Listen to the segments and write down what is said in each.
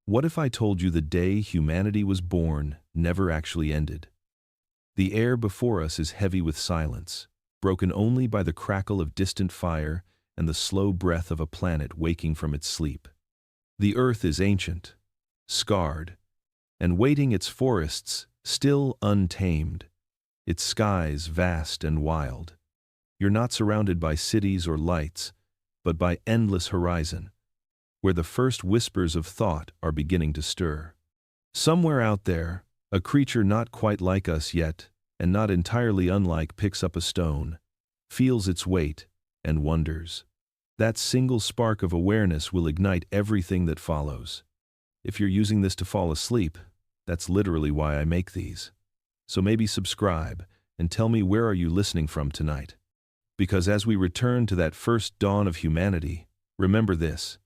What if I told you the day humanity was born never actually ended? The air before us is heavy with silence, broken only by the crackle of distant fire and the slow breath of a planet waking from its sleep. The earth is ancient, scarred, and waiting its forests still untamed, its skies vast and wild. You're not surrounded by cities or lights, but by endless horizon, where the first whispers of thought are beginning to stir. Somewhere out there, a creature not quite like us yet, and not entirely unlike, picks up a stone, feels its weight, and wonders. That single spark of awareness will ignite everything that follows. If you're using this to fall asleep, that's literally why I make these. So maybe subscribe, and tell me, where are you listening from tonight? Because as we return to that first dawn of humanity, remember this: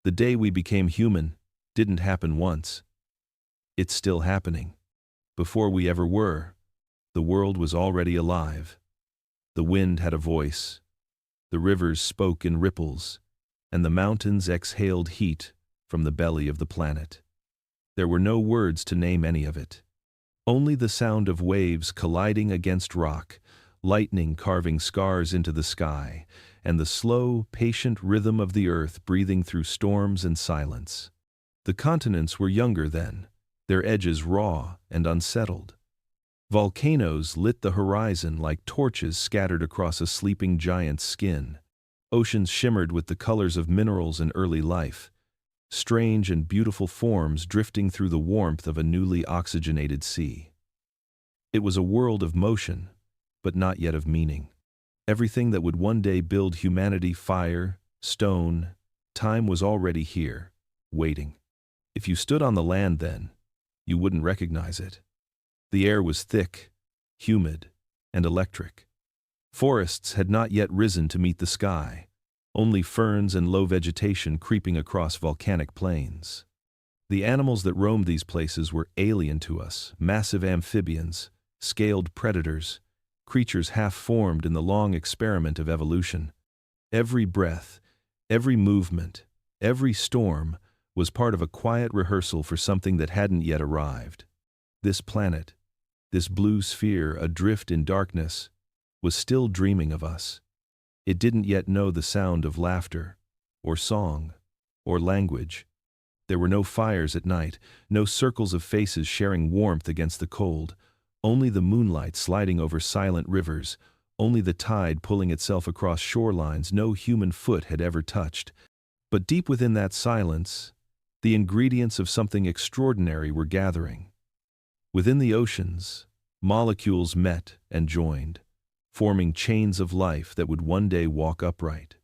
the day we became human didn't happen once. It's still happening. Before we ever were, the world was already alive. The wind had a voice, the rivers spoke in ripples, and the mountains exhaled heat from the belly of the planet. There were no words to name any of it. Only the sound of waves colliding against rock, lightning carving scars into the sky, and the slow, patient rhythm of the earth breathing through storms and silence. The continents were younger then, their edges raw and unsettled. Volcanoes lit the horizon like torches scattered across a sleeping giant's skin. Oceans shimmered with the colors of minerals and early life, strange and beautiful forms drifting through the warmth of a newly oxygenated sea. It was a world of motion, but not yet of meaning. Everything that would one day build humanity, fire, stone, time, was already here, waiting. If you stood on the land then, you wouldn't recognize it. The air was thick, humid, and electric. Forests had not yet risen to meet the sky, only ferns and low vegetation creeping across volcanic plains. The animals that roamed these places were alien to us: massive amphibians, scaled predators, creatures half-formed in the long experiment of evolution. Every breath, every movement, every storm was part of a quiet rehearsal for something that hadn't yet arrived. This planet, this blue sphere adrift in darkness, was still dreaming of us. It didn't yet know the sound of laughter, or song, or language. There were no fires at night, no circles of faces sharing warmth against the cold, only the moonlight sliding over silent rivers, only the tide pulling itself across shorelines no human foot had ever touched. But deep within that silence, the ingredients of something extraordinary were gathering. Within the oceans, molecules met and joined, forming chains of life that would one day walk upright.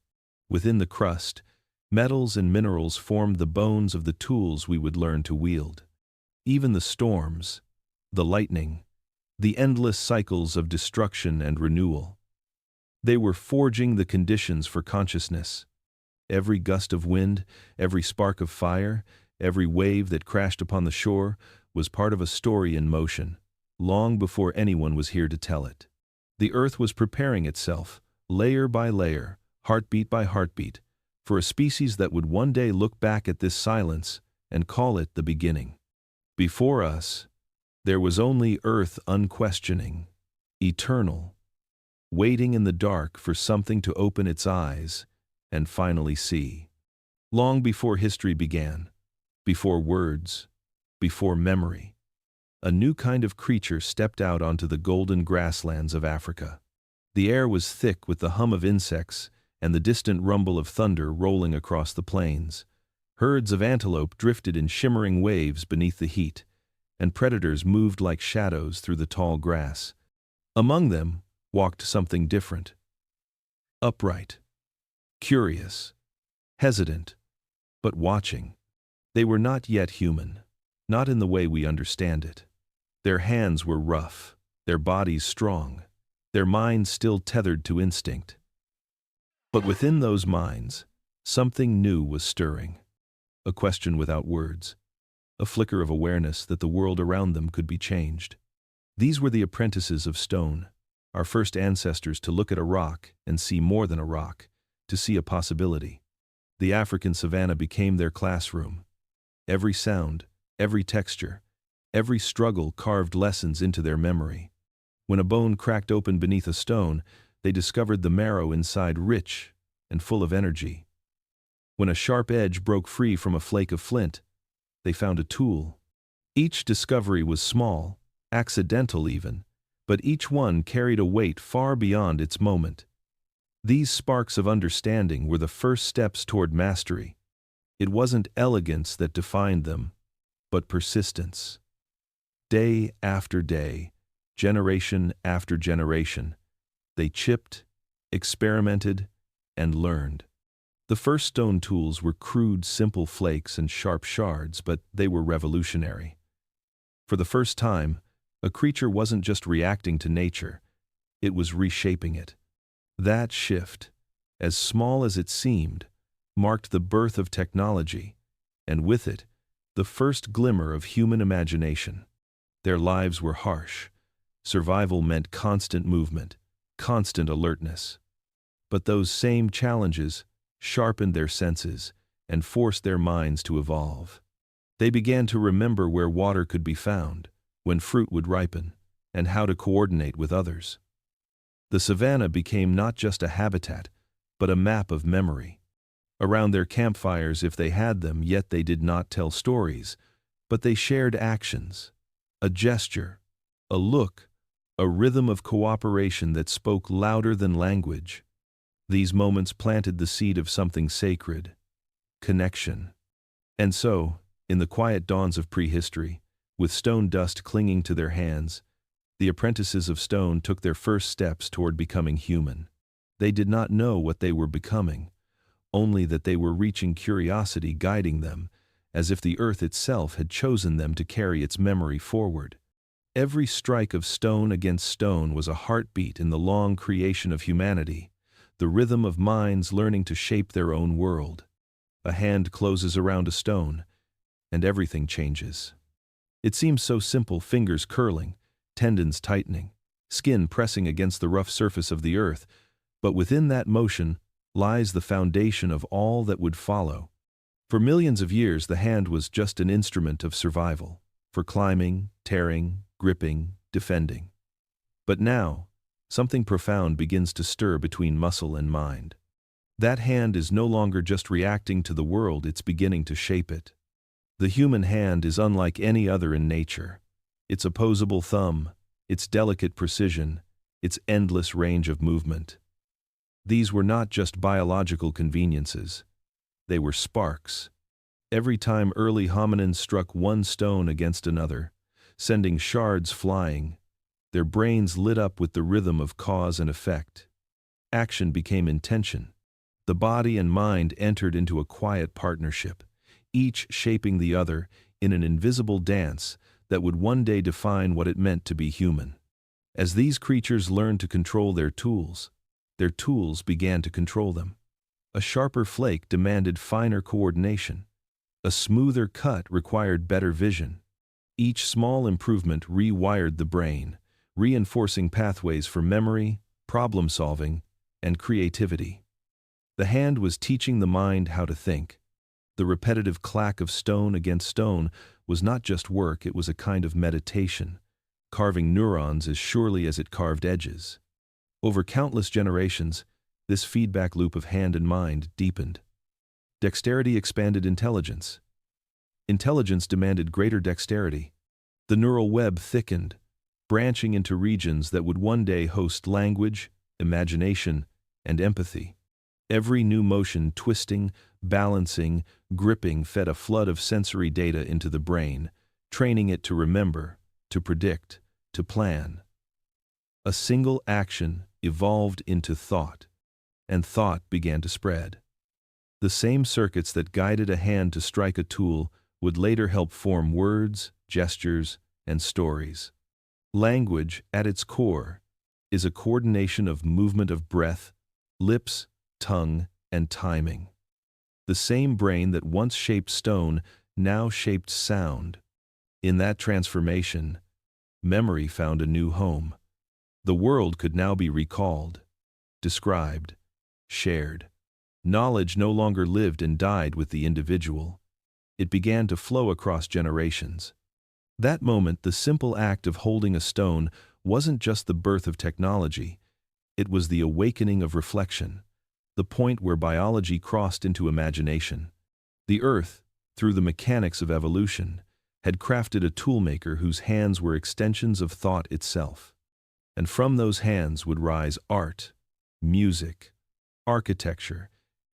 Within the crust, metals and minerals formed the bones of the tools we would learn to wield. Even the storms, the lightning, the endless cycles of destruction and renewal, they were forging the conditions for consciousness. Every gust of wind, every spark of fire, every wave that crashed upon the shore was part of a story in motion, long before anyone was here to tell it. The earth was preparing itself, layer by layer, heartbeat by heartbeat, for a species that would one day look back at this silence and call it the beginning. Before us, there was only earth, unquestioning, eternal, waiting in the dark for something to open its eyes and finally see. Long before history began, before words, before memory, a new kind of creature stepped out onto the golden grasslands of Africa. The air was thick with the hum of insects and the distant rumble of thunder rolling across the plains. Herds of antelope drifted in shimmering waves beneath the heat, and predators moved like shadows through the tall grass. Among them walked something different. Upright, curious, hesitant, but watching. They were not yet human, not in the way we understand it. Their hands were rough, their bodies strong, their minds still tethered to instinct. But within those minds, something new was stirring. A question without words, a flicker of awareness that the world around them could be changed. These were the apprentices of stone, our first ancestors to look at a rock and see more than a rock, to see a possibility. The African savanna became their classroom. Every sound, every texture, every struggle carved lessons into their memory. When a bone cracked open beneath a stone, they discovered the marrow inside rich and full of energy. When a sharp edge broke free from a flake of flint, they found a tool. Each discovery was small, accidental even, but each one carried a weight far beyond its moment. These sparks of understanding were the first steps toward mastery. It wasn't elegance that defined them, but persistence. Day after day, generation after generation, they chipped, experimented, and learned. The first stone tools were crude, simple flakes and sharp shards, but they were revolutionary. For the first time, a creature wasn't just reacting to nature, it was reshaping it. That shift, as small as it seemed, marked the birth of technology, and with it, the first glimmer of human imagination. Their lives were harsh. Survival meant constant movement, constant alertness. But those same challenges sharpened their senses and forced their minds to evolve. They began to remember where water could be found, when fruit would ripen, and how to coordinate with others. The savanna became not just a habitat, but a map of memory. Around their campfires, if they had them, yet they did not tell stories, but they shared actions, a gesture, a look, a rhythm of cooperation that spoke louder than language. These moments planted the seed of something sacred, connection. And so, in the quiet dawns of prehistory, with stone dust clinging to their hands, the apprentices of stone took their first steps toward becoming human. They did not know what they were becoming, only that they were reaching curiosity guiding them, as if the earth itself had chosen them to carry its memory forward. Every strike of stone against stone was a heartbeat in the long creation of humanity, the rhythm of minds learning to shape their own world. A hand closes around a stone, and everything changes. It seems so simple, fingers curling, tendons tightening, skin pressing against the rough surface of the earth, but within that motion lies the foundation of all that would follow. For millions of years, the hand was just an instrument of survival, for climbing, tearing, gripping, defending. But now, something profound begins to stir between muscle and mind. That hand is no longer just reacting to the world, it's beginning to shape it. The human hand is unlike any other in nature. Its opposable thumb, its delicate precision, its endless range of movement. These were not just biological conveniences. They were sparks. Every time early hominins struck one stone against another, sending shards flying, their brains lit up with the rhythm of cause and effect. Action became intention. The body and mind entered into a quiet partnership, each shaping the other in an invisible dance that would one day define what it meant to be human. As these creatures learned to control their tools began to control them. A sharper flake demanded finer coordination. A smoother cut required better vision. Each small improvement rewired the brain, reinforcing pathways for memory, problem-solving, and creativity. The hand was teaching the mind how to think. The repetitive clack of stone against stone was not just work, it was a kind of meditation, carving neurons as surely as it carved edges. Over countless generations, this feedback loop of hand and mind deepened. Dexterity expanded intelligence. Intelligence demanded greater dexterity. The neural web thickened, branching into regions that would one day host language, imagination, and empathy. Every new motion, twisting, balancing, gripping, fed a flood of sensory data into the brain, training it to remember, to predict, to plan. A single action evolved into thought, and thought began to spread. The same circuits that guided a hand to strike a tool would later help form words, gestures, and stories. Language, at its core, is a coordination of movement of breath, lips, tongue, and timing. The same brain that once shaped stone now shaped sound. In that transformation, memory found a new home. The world could now be recalled, described, shared. Knowledge no longer lived and died with the individual. It began to flow across generations. That moment, the simple act of holding a stone wasn't just the birth of technology, it was the awakening of reflection, the point where biology crossed into imagination. The Earth, through the mechanics of evolution, had crafted a toolmaker whose hands were extensions of thought itself. And from those hands would rise art, music, architecture,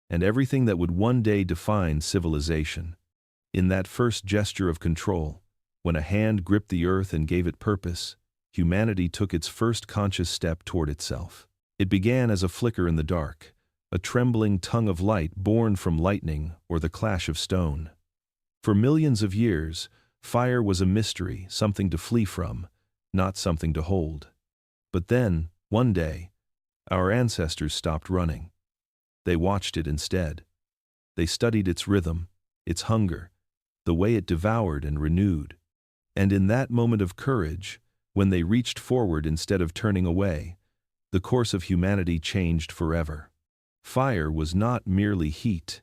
and everything that would one day define civilization. In that first gesture of control, when a hand gripped the earth and gave it purpose, humanity took its first conscious step toward itself. It began as a flicker in the dark, a trembling tongue of light born from lightning or the clash of stone. For millions of years, fire was a mystery, something to flee from, not something to hold. But then, one day, our ancestors stopped running. They watched it instead. They studied its rhythm, its hunger, the way it devoured and renewed. And in that moment of courage, when they reached forward instead of turning away, the course of humanity changed forever. Fire was not merely heat.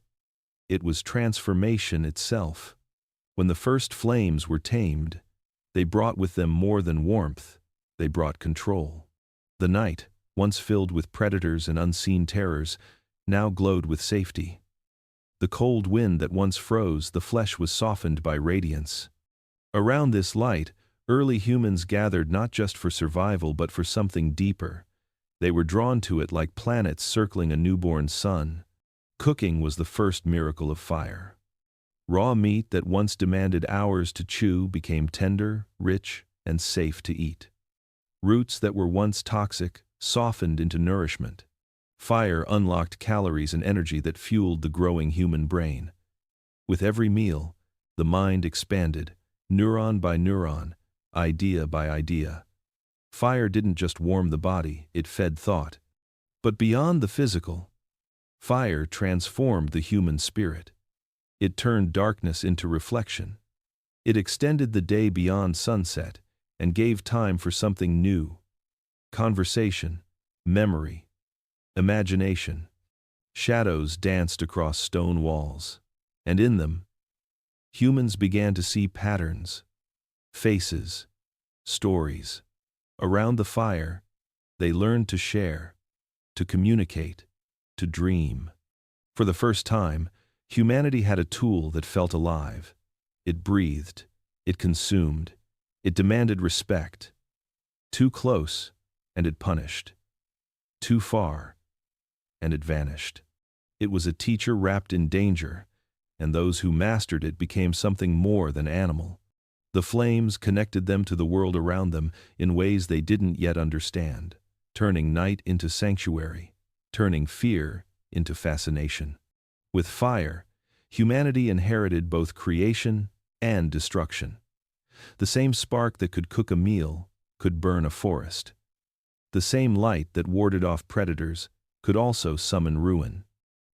It was transformation itself. When the first flames were tamed, they brought with them more than warmth, they brought control. The night, once filled with predators and unseen terrors, now glowed with safety. The cold wind that once froze the flesh was softened by radiance. Around this light, early humans gathered not just for survival but for something deeper. They were drawn to it like planets circling a newborn sun. Cooking was the first miracle of fire. Raw meat that once demanded hours to chew became tender, rich, and safe to eat. Roots that were once toxic softened into nourishment. Fire unlocked calories and energy that fueled the growing human brain. With every meal, the mind expanded, neuron by neuron, idea by idea. Fire didn't just warm the body, it fed thought. But beyond the physical, fire transformed the human spirit. It turned darkness into reflection. It extended the day beyond sunset and gave time for something new. Conversation, memory, imagination. Shadows danced across stone walls, and in them, humans began to see patterns, faces, stories. Around the fire, they learned to share, to communicate, to dream. For the first time, humanity had a tool that felt alive. It breathed, it consumed, it demanded respect. Too close, and it punished. Too far, and it vanished. It was a teacher wrapped in danger, and those who mastered it became something more than animal. The flames connected them to the world around them in ways they didn't yet understand, turning night into sanctuary, turning fear into fascination. With fire, humanity inherited both creation and destruction. The same spark that could cook a meal could burn a forest. The same light that warded off predators could also summon ruin.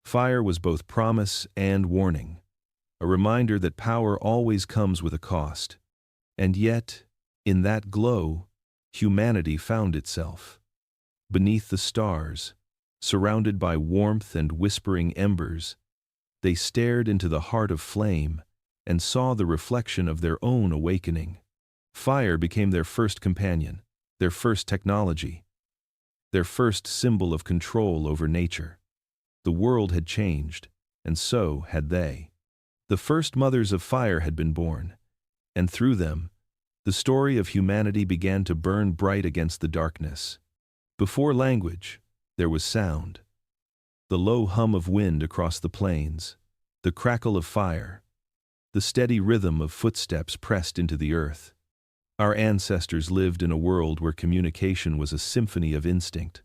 Fire was both promise and warning, a reminder that power always comes with a cost. And yet, in that glow, humanity found itself. Beneath the stars, surrounded by warmth and whispering embers, they stared into the heart of flame and saw the reflection of their own awakening. Fire became their first companion, their first technology, their first symbol of control over nature. The world had changed, and so had they. The first mothers of fire had been born, and through them, the story of humanity began to burn bright against the darkness. Before language, there was sound. The low hum of wind across the plains, the crackle of fire, the steady rhythm of footsteps pressed into the earth. Our ancestors lived in a world where communication was a symphony of instinct.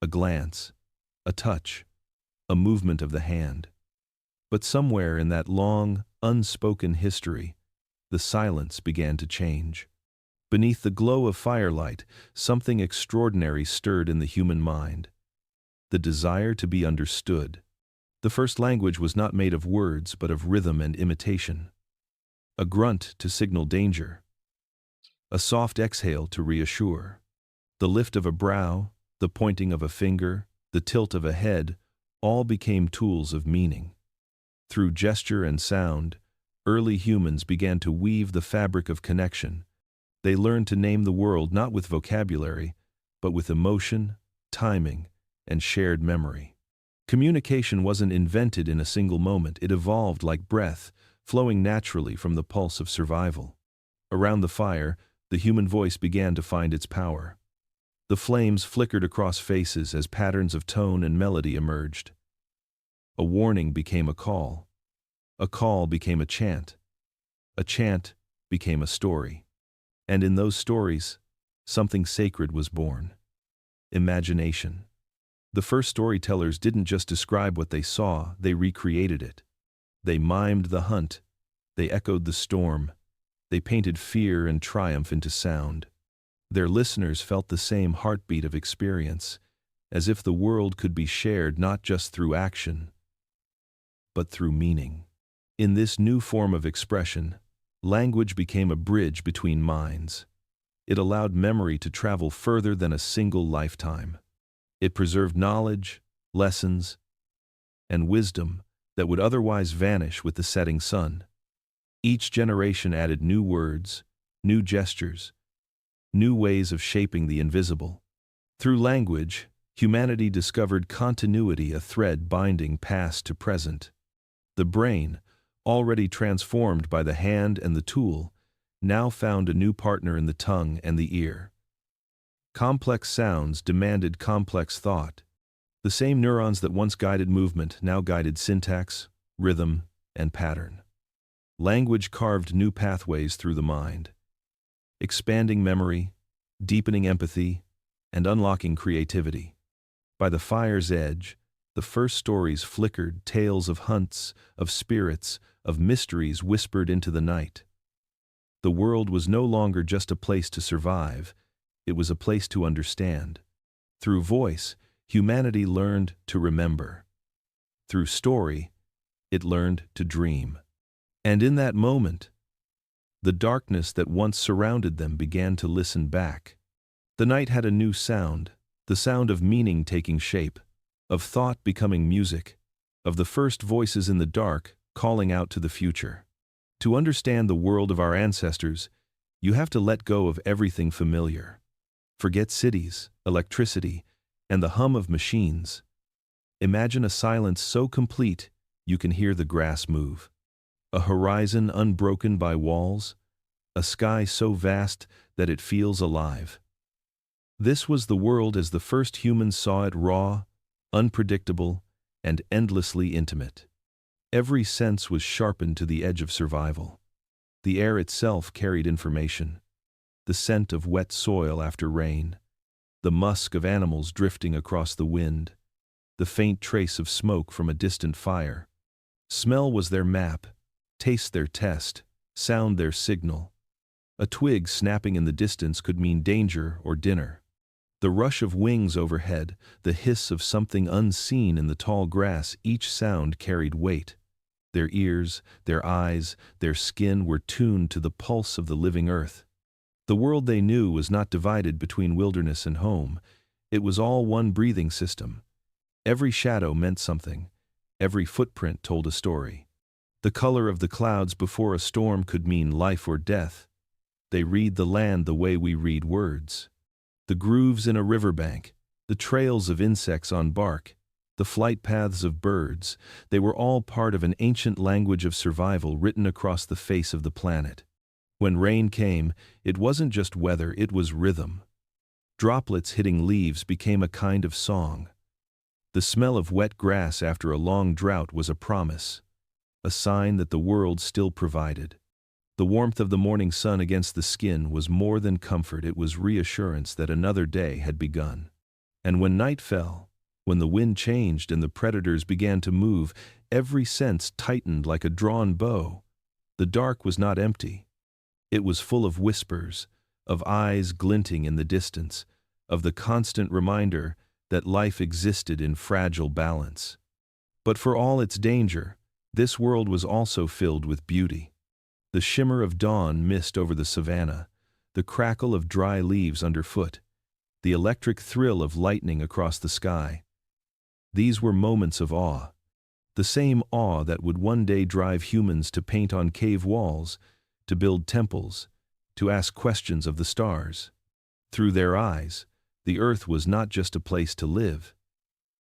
A glance, a touch, a movement of the hand. But somewhere in that long, unspoken history, the silence began to change. Beneath the glow of firelight, something extraordinary stirred in the human mind. The desire to be understood. The first language was not made of words, but of rhythm and imitation. A grunt to signal danger. A soft exhale to reassure. The lift of a brow, the pointing of a finger, the tilt of a head, all became tools of meaning. Through gesture and sound, early humans began to weave the fabric of connection. They learned to name the world not with vocabulary, but with emotion, timing, and shared memory. Communication wasn't invented in a single moment, it evolved like breath, flowing naturally from the pulse of survival. Around the fire, the human voice began to find its power. The flames flickered across faces as patterns of tone and melody emerged. A warning became a call became a chant became a story. And in those stories, something sacred was born. Imagination. The first storytellers didn't just describe what they saw, they recreated it. They mimed the hunt, they echoed the storm, they painted fear and triumph into sound. Their listeners felt the same heartbeat of experience, as if the world could be shared not just through action, but through meaning. In this new form of expression, language became a bridge between minds. It allowed memory to travel further than a single lifetime. It preserved knowledge, lessons, and wisdom that would otherwise vanish with the setting sun. Each generation added new words, new gestures, new ways of shaping the invisible. Through language, humanity discovered continuity, a thread binding past to present. The brain, already transformed by the hand and the tool, now found a new partner in the tongue and the ear. Complex sounds demanded complex thought. The same neurons that once guided movement now guided syntax, rhythm, and pattern. Language carved new pathways through the mind, expanding memory, deepening empathy, and unlocking creativity. By the fire's edge, the first stories flickered, tales of hunts, of spirits, of mysteries whispered into the night. The world was no longer just a place to survive, it was a place to understand. Through voice, humanity learned to remember. Through story, it learned to dream. And in that moment, the darkness that once surrounded them began to listen back. The night had a new sound, the sound of meaning taking shape, of thought becoming music, of the first voices in the dark calling out to the future. To understand the world of our ancestors, you have to let go of everything familiar. Forget cities, electricity, and the hum of machines. Imagine a silence so complete you can hear the grass move. A horizon unbroken by walls, a sky so vast that it feels alive. This was the world as the first humans saw it, raw, unpredictable, and endlessly intimate. Every sense was sharpened to the edge of survival. The air itself carried information. The scent of wet soil after rain, the musk of animals drifting across the wind, the faint trace of smoke from a distant fire. Smell was their map, taste their test, sound their signal. A twig snapping in the distance could mean danger or dinner. The rush of wings overhead, the hiss of something unseen in the tall grass, each sound carried weight. Their ears, their eyes, their skin were tuned to the pulse of the living earth. The world they knew was not divided between wilderness and home. It was all one breathing system. Every shadow meant something. Every footprint told a story. The color of the clouds before a storm could mean life or death. They read the land the way we read words. The grooves in a riverbank, the trails of insects on bark, the flight paths of birds, they were all part of an ancient language of survival written across the face of the planet. When rain came, it wasn't just weather, it was rhythm. Droplets hitting leaves became a kind of song. The smell of wet grass after a long drought was a promise, a sign that the world still provided. The warmth of the morning sun against the skin was more than comfort, it was reassurance that another day had begun. And when night fell, when the wind changed and the predators began to move, every sense tightened like a drawn bow. The dark was not empty. It was full of whispers, of eyes glinting in the distance, of the constant reminder that life existed in fragile balance. But for all its danger, this world was also filled with beauty. The shimmer of dawn mist over the savanna, the crackle of dry leaves underfoot, the electric thrill of lightning across the sky. These were moments of awe. the same awe that would one day drive humans to paint on cave walls, to build temples, to ask questions of the stars. Through their eyes, the earth was not just a place to live.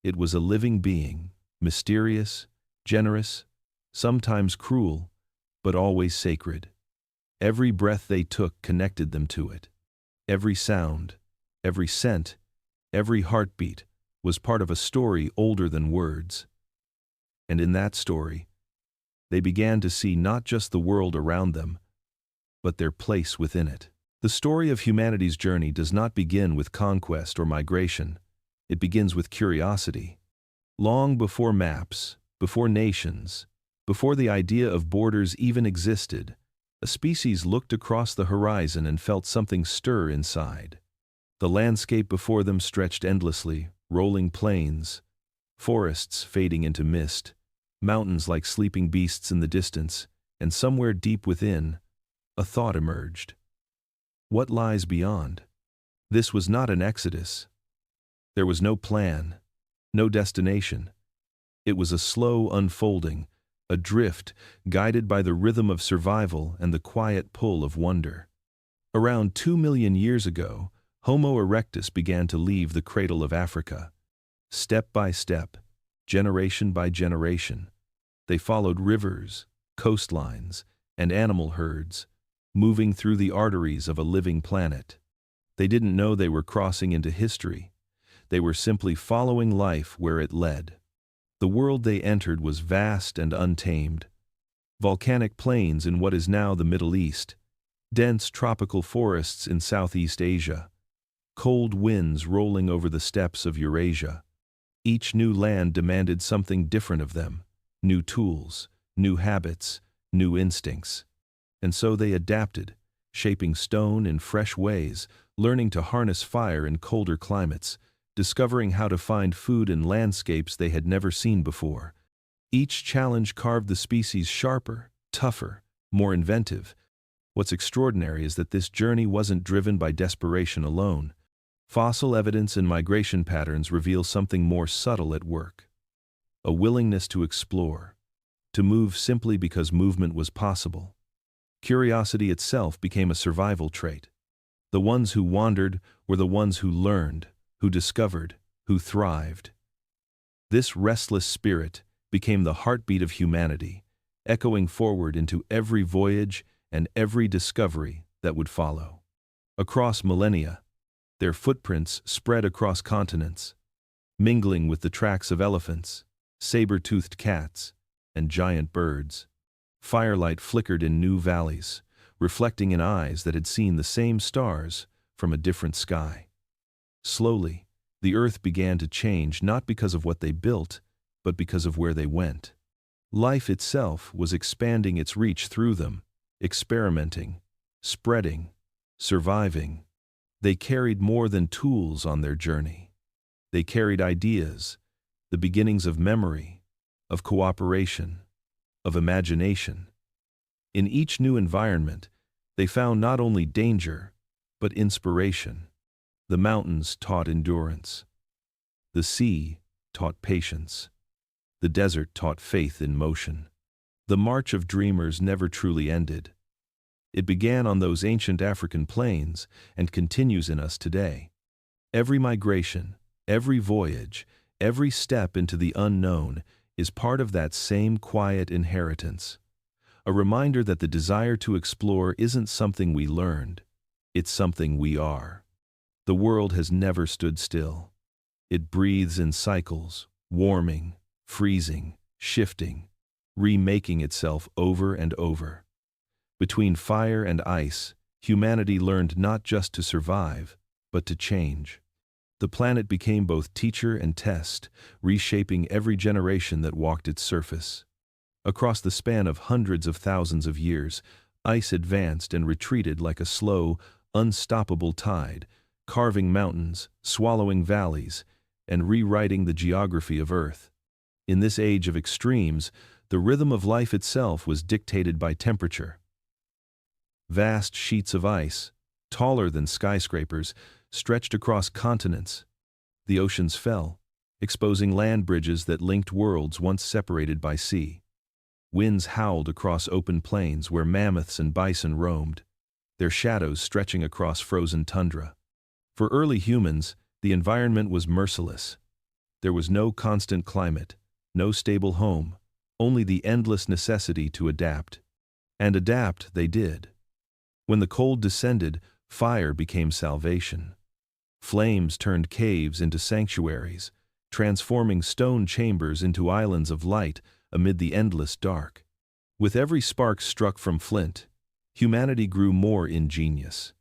It was a living being, mysterious, generous, sometimes cruel, but always sacred. Every breath they took connected them to it. Every sound, every scent, every heartbeat was part of a story older than words. And in that story, they began to see not just the world around them, but their place within it. The story of humanity's journey does not begin with conquest or migration. It begins with curiosity. Long before maps, before nations, before the idea of borders even existed, a species looked across the horizon and felt something stir inside. The landscape before them stretched endlessly, rolling plains, forests fading into mist, mountains like sleeping beasts in the distance, and somewhere deep within, a thought emerged. What lies beyond? This was not an exodus. There was no plan, no destination. It was a slow unfolding, a drift guided by the rhythm of survival and the quiet pull of wonder. Around 2 million years ago, Homo erectus began to leave the cradle of Africa. Step by step, generation by generation, they followed rivers, coastlines, and animal herds, moving through the arteries of a living planet. They didn't know they were crossing into history. They were simply following life where it led. The world they entered was vast and untamed. Volcanic plains in what is now the Middle East, dense tropical forests in Southeast Asia, cold winds rolling over the steppes of Eurasia. Each new land demanded something different of them, new tools, new habits, new instincts. And so they adapted, shaping stone in fresh ways, learning to harness fire in colder climates, discovering how to find food in landscapes they had never seen before. Each challenge carved the species sharper, tougher, more inventive. What's extraordinary is that this journey wasn't driven by desperation alone. Fossil evidence and migration patterns reveal something more subtle at work. A willingness to explore, to move simply because movement was possible. Curiosity itself became a survival trait. The ones who wandered were the ones who learned, who discovered, who thrived. This restless spirit became the heartbeat of humanity, echoing forward into every voyage and every discovery that would follow. Across millennia, their footprints spread across continents, mingling with the tracks of elephants, saber-toothed cats, and giant birds. Firelight flickered in new valleys, reflecting in eyes that had seen the same stars from a different sky. Slowly, the earth began to change not because of what they built, but because of where they went. Life itself was expanding its reach through them, experimenting, spreading, surviving. They carried more than tools on their journey. They carried ideas, the beginnings of memory, of cooperation, of imagination. In each new environment, they found not only danger, but inspiration. The mountains taught endurance. The sea taught patience. The desert taught faith in motion. The march of dreamers never truly ended. It began on those ancient African plains and continues in us today. Every migration, every voyage, every step into the unknown is part of that same quiet inheritance. A reminder that the desire to explore isn't something we learned, it's something we are. The world has never stood still. It breathes in cycles, warming, freezing, shifting, remaking itself over and over. Between fire and ice, humanity learned not just to survive, but to change. The planet became both teacher and test, reshaping every generation that walked its surface. Across the span of hundreds of thousands of years, ice advanced and retreated like a slow, unstoppable tide, carving mountains, swallowing valleys, and rewriting the geography of Earth. In this age of extremes, the rhythm of life itself was dictated by temperature. Vast sheets of ice, taller than skyscrapers, stretched across continents. The oceans fell, exposing land bridges that linked worlds once separated by sea. Winds howled across open plains where mammoths and bison roamed, their shadows stretching across frozen tundra. For early humans, the environment was merciless. There was no constant climate, no stable home, only the endless necessity to adapt. And adapt they did. When the cold descended, fire became salvation. Flames turned caves into sanctuaries, transforming stone chambers into islands of light amid the endless dark. With every spark struck from flint, humanity grew more ingenious.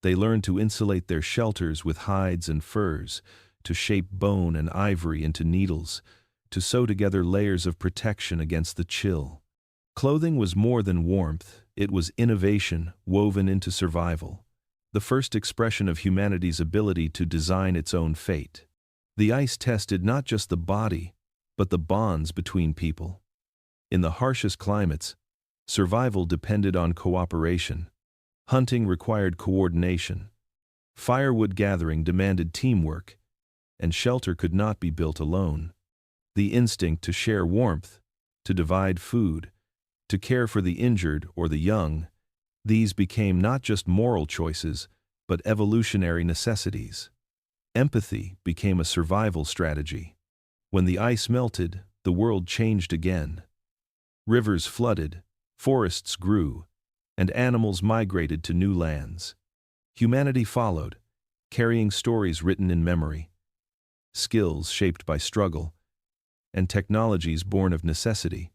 They learned to insulate their shelters with hides and furs, to shape bone and ivory into needles, to sew together layers of protection against the chill. Clothing was more than warmth, it was innovation woven into survival, the first expression of humanity's ability to design its own fate. The ice tested not just the body, but the bonds between people. In the harshest climates, survival depended on cooperation. Hunting required coordination. Firewood gathering demanded teamwork, and shelter could not be built alone. The instinct to share warmth, to divide food, to care for the injured or the young, these became not just moral choices, but evolutionary necessities. Empathy became a survival strategy. When the ice melted, the world changed again. Rivers flooded, forests grew, and animals migrated to new lands. Humanity followed, carrying stories written in memory, skills shaped by struggle, and technologies born of necessity.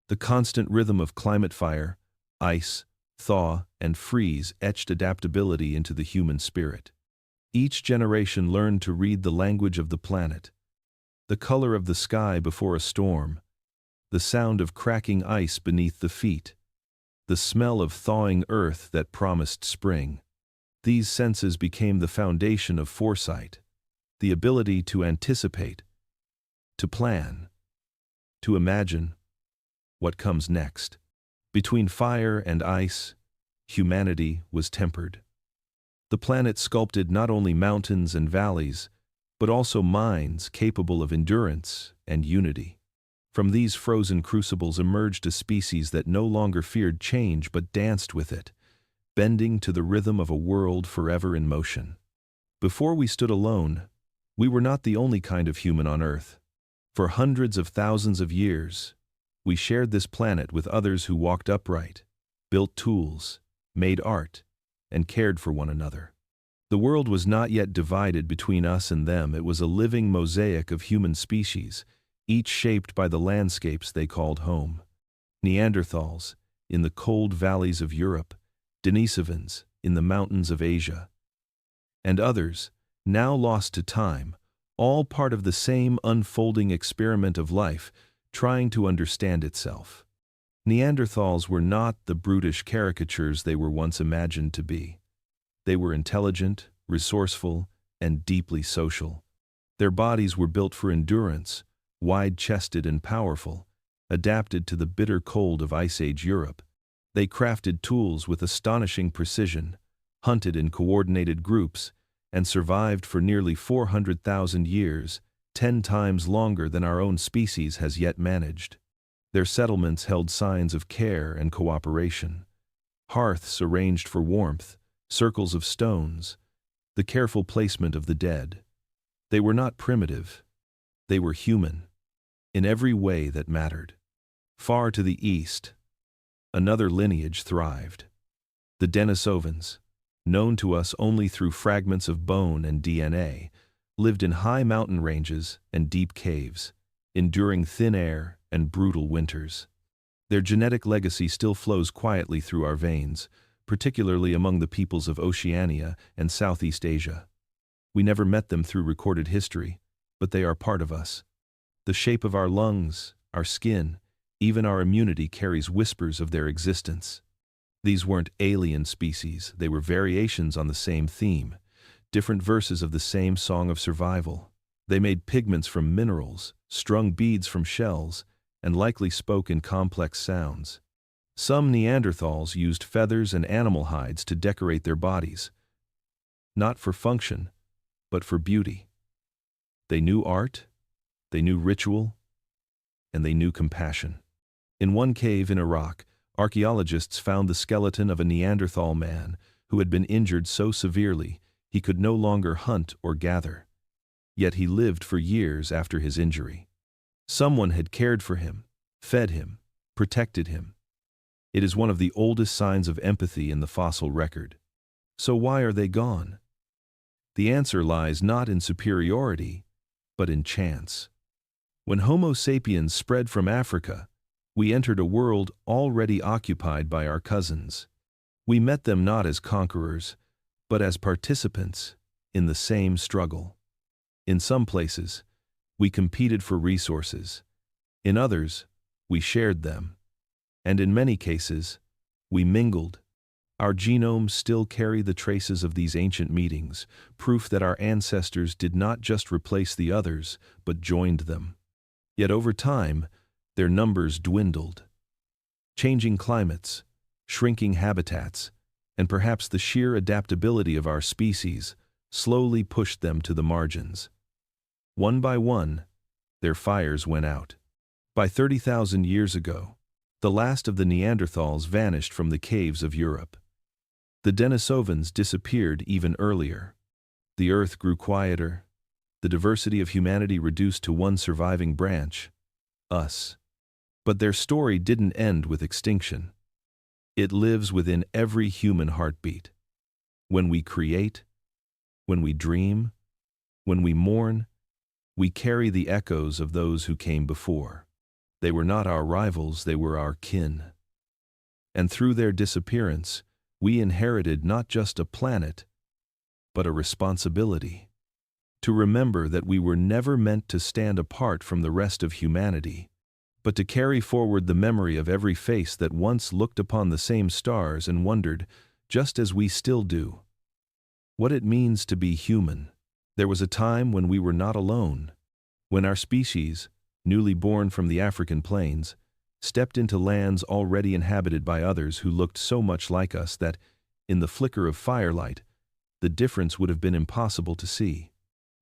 The constant rhythm of climate fire, ice, thaw, and freeze etched adaptability into the human spirit. Each generation learned to read the language of the planet, the color of the sky before a storm, the sound of cracking ice beneath the feet, the smell of thawing earth that promised spring. These senses became the foundation of foresight, the ability to anticipate, to plan, to imagine what comes next. Between fire and ice, humanity was tempered. The planet sculpted not only mountains and valleys, but also minds capable of endurance and unity. From these frozen crucibles emerged a species that no longer feared change but danced with it, bending to the rhythm of a world forever in motion. Before we stood alone, we were not the only kind of human on Earth. For hundreds of thousands of years, we shared this planet with others who walked upright, built tools, made art, and cared for one another. The world was not yet divided between us and them. It was a living mosaic of human species, each shaped by the landscapes they called home. Neanderthals, in the cold valleys of Europe, Denisovans, in the mountains of Asia, and others, now lost to time, all part of the same unfolding experiment of life, trying to understand itself. Neanderthals were not the brutish caricatures they were once imagined to be. They were intelligent, resourceful, and deeply social. Their bodies were built for endurance, wide-chested and powerful, adapted to the bitter cold of Ice Age Europe. They crafted tools with astonishing precision, hunted in coordinated groups, and survived for nearly 400,000 years, 10 times longer than our own species has yet managed. Their settlements held signs of care and cooperation. Hearths arranged for warmth, circles of stones, the careful placement of the dead. They were not primitive. They were human, in every way that mattered. Far to the east, another lineage thrived. The Denisovans, known to us only through fragments of bone and DNA, lived in high mountain ranges and deep caves, enduring thin air and brutal winters. Their genetic legacy still flows quietly through our veins, particularly among the peoples of Oceania and Southeast Asia. We never met them through recorded history, but they are part of us. The shape of our lungs, our skin, even our immunity carries whispers of their existence. These weren't alien species, they were variations on the same theme, different verses of the same song of survival. They made pigments from minerals, strung beads from shells, and likely spoke in complex sounds. Some Neanderthals used feathers and animal hides to decorate their bodies, not for function, but for beauty. They knew art, They knew ritual, and they knew compassion. In one cave in Iraq, archaeologists found the skeleton of a Neanderthal man who had been injured so severely he could no longer hunt or gather. Yet he lived for years after his injury. Someone had cared for him, fed him, protected him. It is one of the oldest signs of empathy in the fossil record. So why are they gone? The answer lies not in superiority, but in chance. When Homo sapiens spread from Africa, we entered a world already occupied by our cousins. We met them not as conquerors, but as participants in the same struggle. In some places, we competed for resources. In others, we shared them. And in many cases, we mingled. Our genomes still carry the traces of these ancient meetings, proof that our ancestors did not just replace the others, but joined them. Yet over time, their numbers dwindled. Changing climates, shrinking habitats, and perhaps the sheer adaptability of our species slowly pushed them to the margins. One by one, their fires went out. By 30,000 years ago, the last of the Neanderthals vanished from the caves of Europe. The Denisovans disappeared even earlier. The earth grew quieter, the diversity of humanity reduced to one surviving branch, us. But their story didn't end with extinction. It lives within every human heartbeat. When we create, when we dream, when we mourn, we carry the echoes of those who came before. They were not our rivals, they were our kin. And through their disappearance, we inherited not just a planet, but a responsibility. To remember that we were never meant to stand apart from the rest of humanity, but to carry forward the memory of every face that once looked upon the same stars and wondered, just as we still do, what it means to be human. There was a time when we were not alone, when our species, newly born from the African plains, stepped into lands already inhabited by others who looked so much like us that, in the flicker of firelight, the difference would have been impossible to see.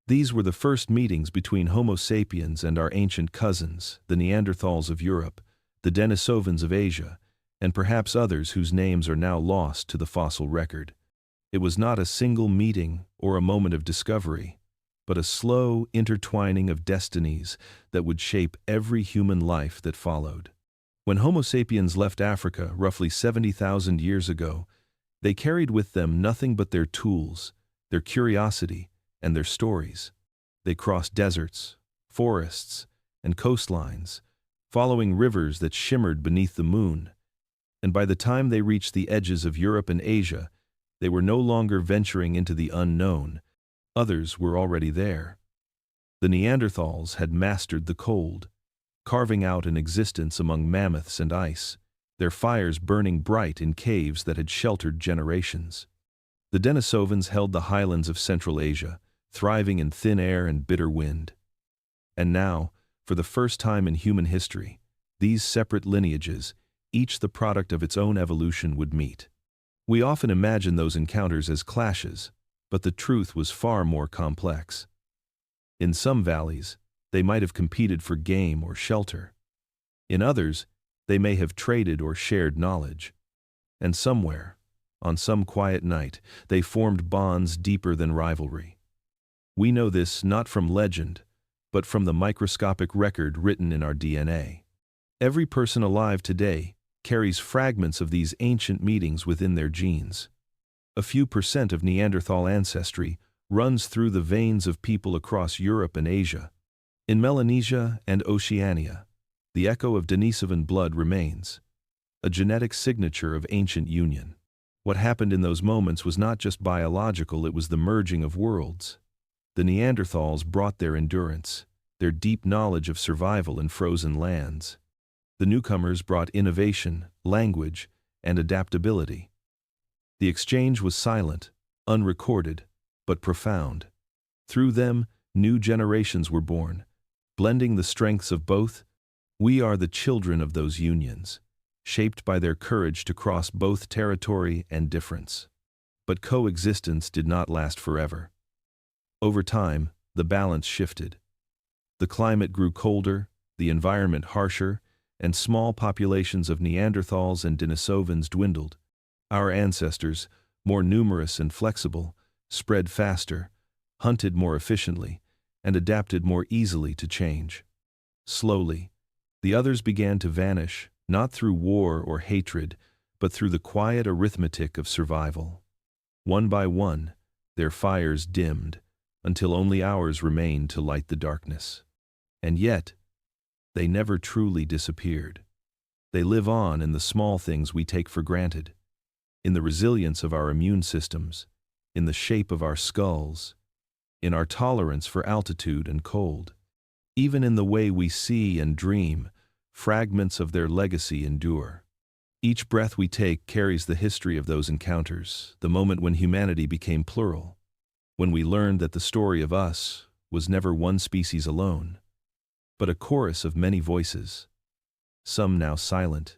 These were the first meetings between Homo sapiens and our ancient cousins, the Neanderthals of Europe, the Denisovans of Asia, and perhaps others whose names are now lost to the fossil record. It was not a single meeting or a moment of discovery, but a slow intertwining of destinies that would shape every human life that followed. When Homo sapiens left Africa roughly 70,000 years ago, they carried with them nothing but their tools, their curiosity, and their stories. They crossed deserts, forests, and coastlines, following rivers that shimmered beneath the moon. And by the time they reached the edges of Europe and Asia, they were no longer venturing into the unknown. Others were already there. The Neanderthals had mastered the cold, carving out an existence among mammoths and ice, their fires burning bright in caves that had sheltered generations. The Denisovans held the highlands of Central Asia, thriving in thin air and bitter wind. And now, for the first time in human history, these separate lineages, each the product of its own evolution, would meet. We often imagine those encounters as clashes, but the truth was far more complex. In some valleys, they might have competed for game or shelter. In others, they may have traded or shared knowledge. And somewhere, on some quiet night, they formed bonds deeper than rivalry. We know this not from legend, but from the microscopic record written in our DNA. Every person alive today carries fragments of these ancient meetings within their genes. A few percent of Neanderthal ancestry runs through the veins of people across Europe and Asia. In Melanesia and Oceania, the echo of Denisovan blood remains, a genetic signature of ancient union. What happened in those moments was not just biological, it was the merging of worlds. The Neanderthals brought their endurance, their deep knowledge of survival in frozen lands. The newcomers brought innovation, language, and adaptability. The exchange was silent, unrecorded, but profound. Through them, new generations were born, blending the strengths of both. We are the children of those unions, shaped by their courage to cross both territory and difference. But coexistence did not last forever. Over time, the balance shifted. The climate grew colder, the environment harsher, and small populations of Neanderthals and Denisovans dwindled. Our ancestors, more numerous and flexible, spread faster, hunted more efficiently, and adapted more easily to change. Slowly, the others began to vanish, not through war or hatred, but through the quiet arithmetic of survival. One by one, their fires dimmed, until only ours remained to light the darkness. And yet, they never truly disappeared. They live on in the small things we take for granted, in the resilience of our immune systems, in the shape of our skulls, in our tolerance for altitude and cold. Even in the way we see and dream, fragments of their legacy endure. Each breath we take carries the history of those encounters, the moment when humanity became plural, when we learned that the story of us was never one species alone, but a chorus of many voices, some now silent,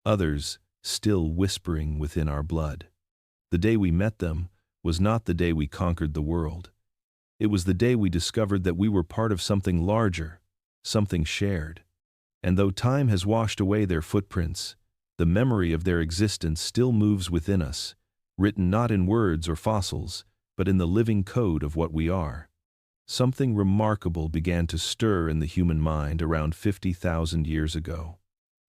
others still whispering within our blood. The day we met them was not the day we conquered the world. It was the day we discovered that we were part of something larger, something shared. And though time has washed away their footprints, the memory of their existence still moves within us, written not in words or fossils, but in the living code of what we are. Something remarkable began to stir in the human mind around 50,000 years ago.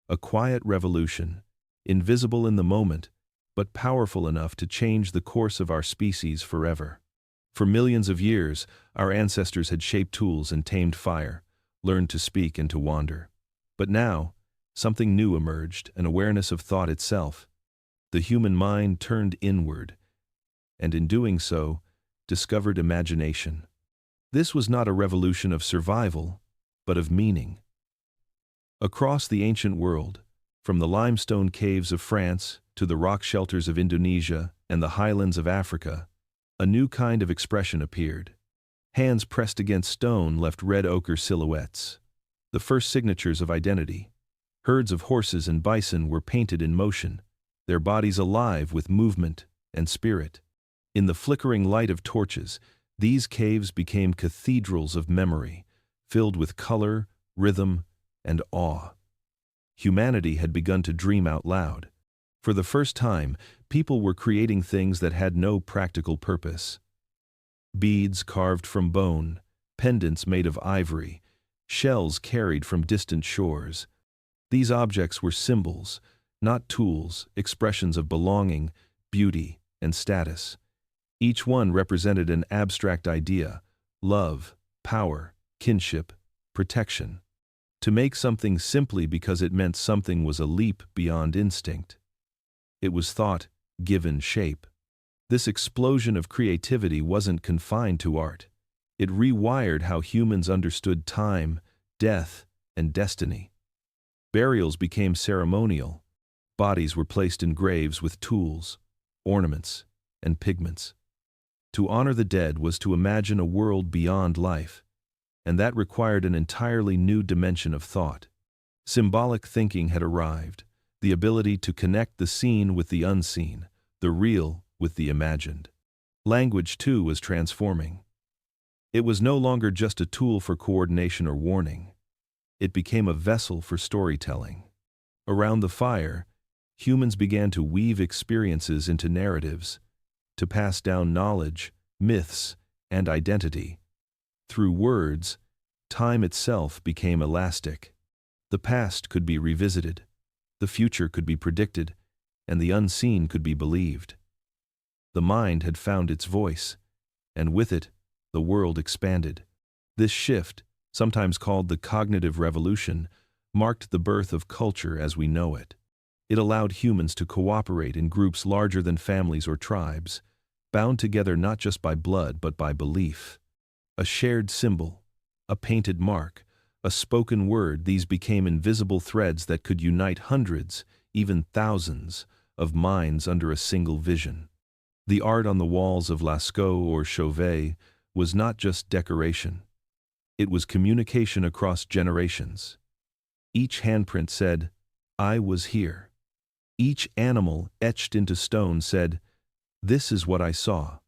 A quiet revolution, invisible in the moment, but powerful enough to change the course of our species forever. For millions of years, our ancestors had shaped tools and tamed fire, learned to speak and to wander. But now, something new emerged, an awareness of thought itself. The human mind turned inward, and in doing so, discovered imagination. This was not a revolution of survival, but of meaning. Across the ancient world, from the limestone caves of France to the rock shelters of Indonesia and the highlands of Africa, a new kind of expression appeared. Hands pressed against stone left red ochre silhouettes, the first signatures of identity. Herds of horses and bison were painted in motion, their bodies alive with movement and spirit. In the flickering light of torches, these caves became cathedrals of memory, filled with color, rhythm, and awe. Humanity had begun to dream out loud. For the first time, people were creating things that had no practical purpose. Beads carved from bone, pendants made of ivory, shells carried from distant shores. These objects were symbols, not tools, expressions of belonging, beauty, and status. Each one represented an abstract idea: love, power, kinship, protection. To make something simply because it meant something was a leap beyond instinct. It was thought given shape. This explosion of creativity wasn't confined to art. It rewired how humans understood time, death, and destiny. Burials became ceremonial. Bodies were placed in graves with tools, ornaments, and pigments. To honor the dead was to imagine a world beyond life, and that required an entirely new dimension of thought. Symbolic thinking had arrived, the ability to connect the seen with the unseen, the real with the imagined. Language, too, was transforming. It was no longer just a tool for coordination or warning. It became a vessel for storytelling. Around the fire, humans began to weave experiences into narratives, to pass down knowledge, myths, and identity. Through words, time itself became elastic. The past could be revisited, the future could be predicted, and the unseen could be believed. The mind had found its voice, and with it, the world expanded. This shift, sometimes called the cognitive revolution, marked the birth of culture as we know it. It allowed humans to cooperate in groups larger than families or tribes, bound together not just by blood but by belief. A shared symbol, a painted mark, a spoken word, these became invisible threads that could unite hundreds, even thousands, of minds under a single vision. The art on the walls of Lascaux or Chauvet was not just decoration. It was communication across generations. Each handprint said, "I was here." Each animal etched into stone said, "This is what I saw.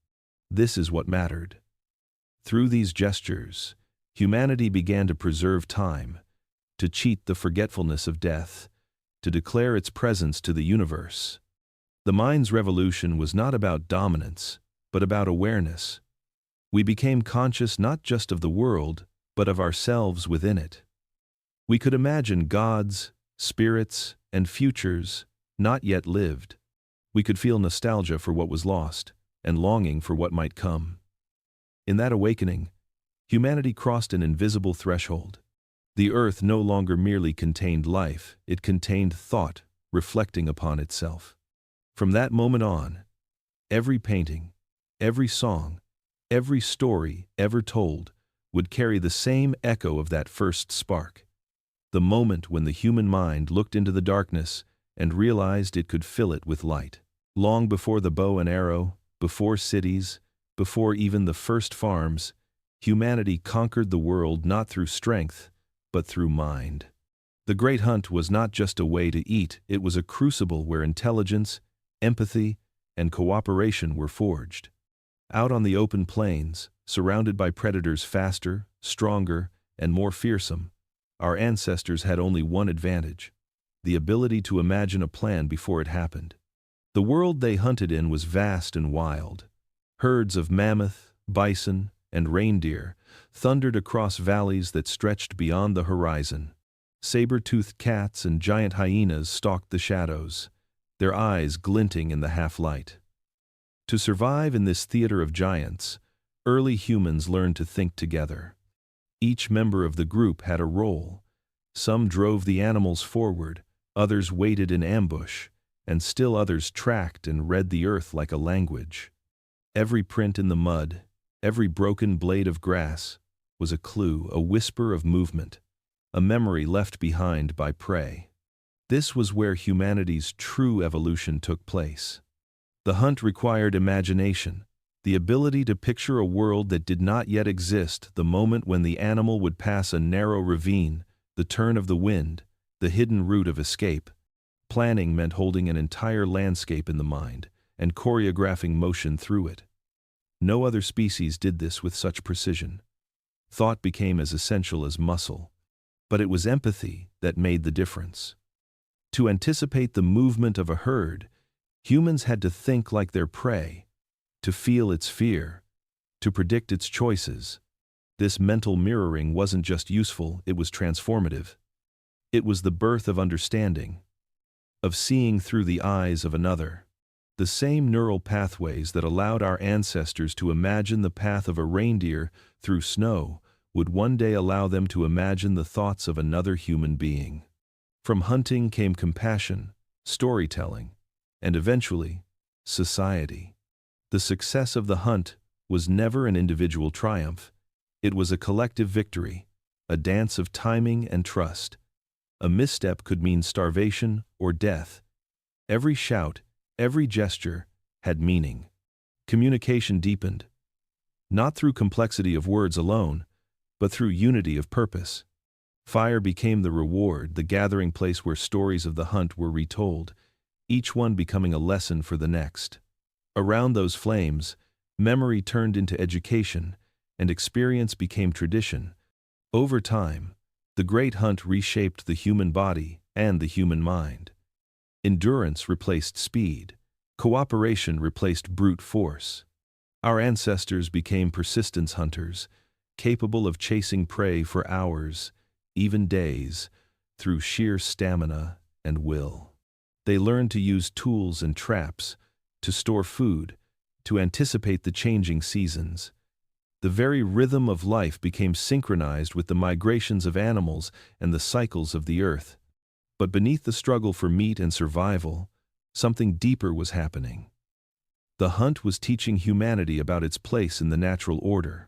This is what mattered." Through these gestures, Humanity began to preserve time, to cheat the forgetfulness of death, to declare its presence to the universe. The mind's revolution was not about dominance, but about awareness. We became conscious not just of the world, but of ourselves within it. We could imagine gods, spirits, and futures not yet lived. We could feel nostalgia for what was lost, and longing for what might come. In that awakening, humanity crossed an invisible threshold. The earth no longer merely contained life, it contained thought, reflecting upon itself. From that moment on, every painting, every song, every story ever told would carry the same echo of that first spark. The moment when the human mind looked into the darkness and realized it could fill it with light. Long before the bow and arrow, before cities, before even the first farms, humanity conquered the world not through strength, but through mind. The Great Hunt was not just a way to eat, it was a crucible where intelligence, empathy, and cooperation were forged. Out on the open plains, surrounded by predators faster, stronger, and more fearsome, our ancestors had only one advantage: the ability to imagine a plan before it happened. The world they hunted in was vast and wild. Herds of mammoth, bison, and reindeer thundered across valleys that stretched beyond the horizon. Saber-toothed cats and giant hyenas stalked the shadows, their eyes glinting in the half-light. To survive in this theater of giants, early humans learned to think together. Each member of the group had a role. Some drove the animals forward, others waited in ambush, and still others tracked and read the earth like a language. Every print in the mud, every broken blade of grass, was a clue, a whisper of movement, a memory left behind by prey. This was where humanity's true evolution took place. The hunt required imagination, the ability to picture a world that did not yet exist, the moment when the animal would pass a narrow ravine, the turn of the wind, the hidden route of escape. Planning meant holding an entire landscape in the mind and choreographing motion through it. No other species did this with such precision. Thought became as essential as muscle, but it was empathy that made the difference. To anticipate the movement of a herd, humans had to think like their prey, to feel its fear, to predict its choices. This mental mirroring wasn't just useful, it was transformative. It was the birth of understanding, of seeing through the eyes of another. The same neural pathways that allowed our ancestors to imagine the path of a reindeer through snow would one day allow them to imagine the thoughts of another human being. From hunting came compassion, storytelling, and eventually, society. The success of the hunt was never an individual triumph. It was a collective victory, a dance of timing and trust. A misstep could mean starvation or death. Every shout, every gesture had meaning. Communication deepened, not through complexity of words alone, but through unity of purpose. Fire became the reward, the gathering place where stories of the hunt were retold, each one becoming a lesson for the next. Around those flames, memory turned into education, and experience became tradition. Over time, the Great Hunt reshaped the human body and the human mind. Endurance replaced speed. Cooperation replaced brute force. Our ancestors became persistence hunters, capable of chasing prey for hours, even days, through sheer stamina and will. They learned to use tools and traps, to store food, to anticipate the changing seasons. The very rhythm of life became synchronized with the migrations of animals and the cycles of the earth. But beneath the struggle for meat and survival, something deeper was happening. The hunt was teaching humanity about its place in the natural order.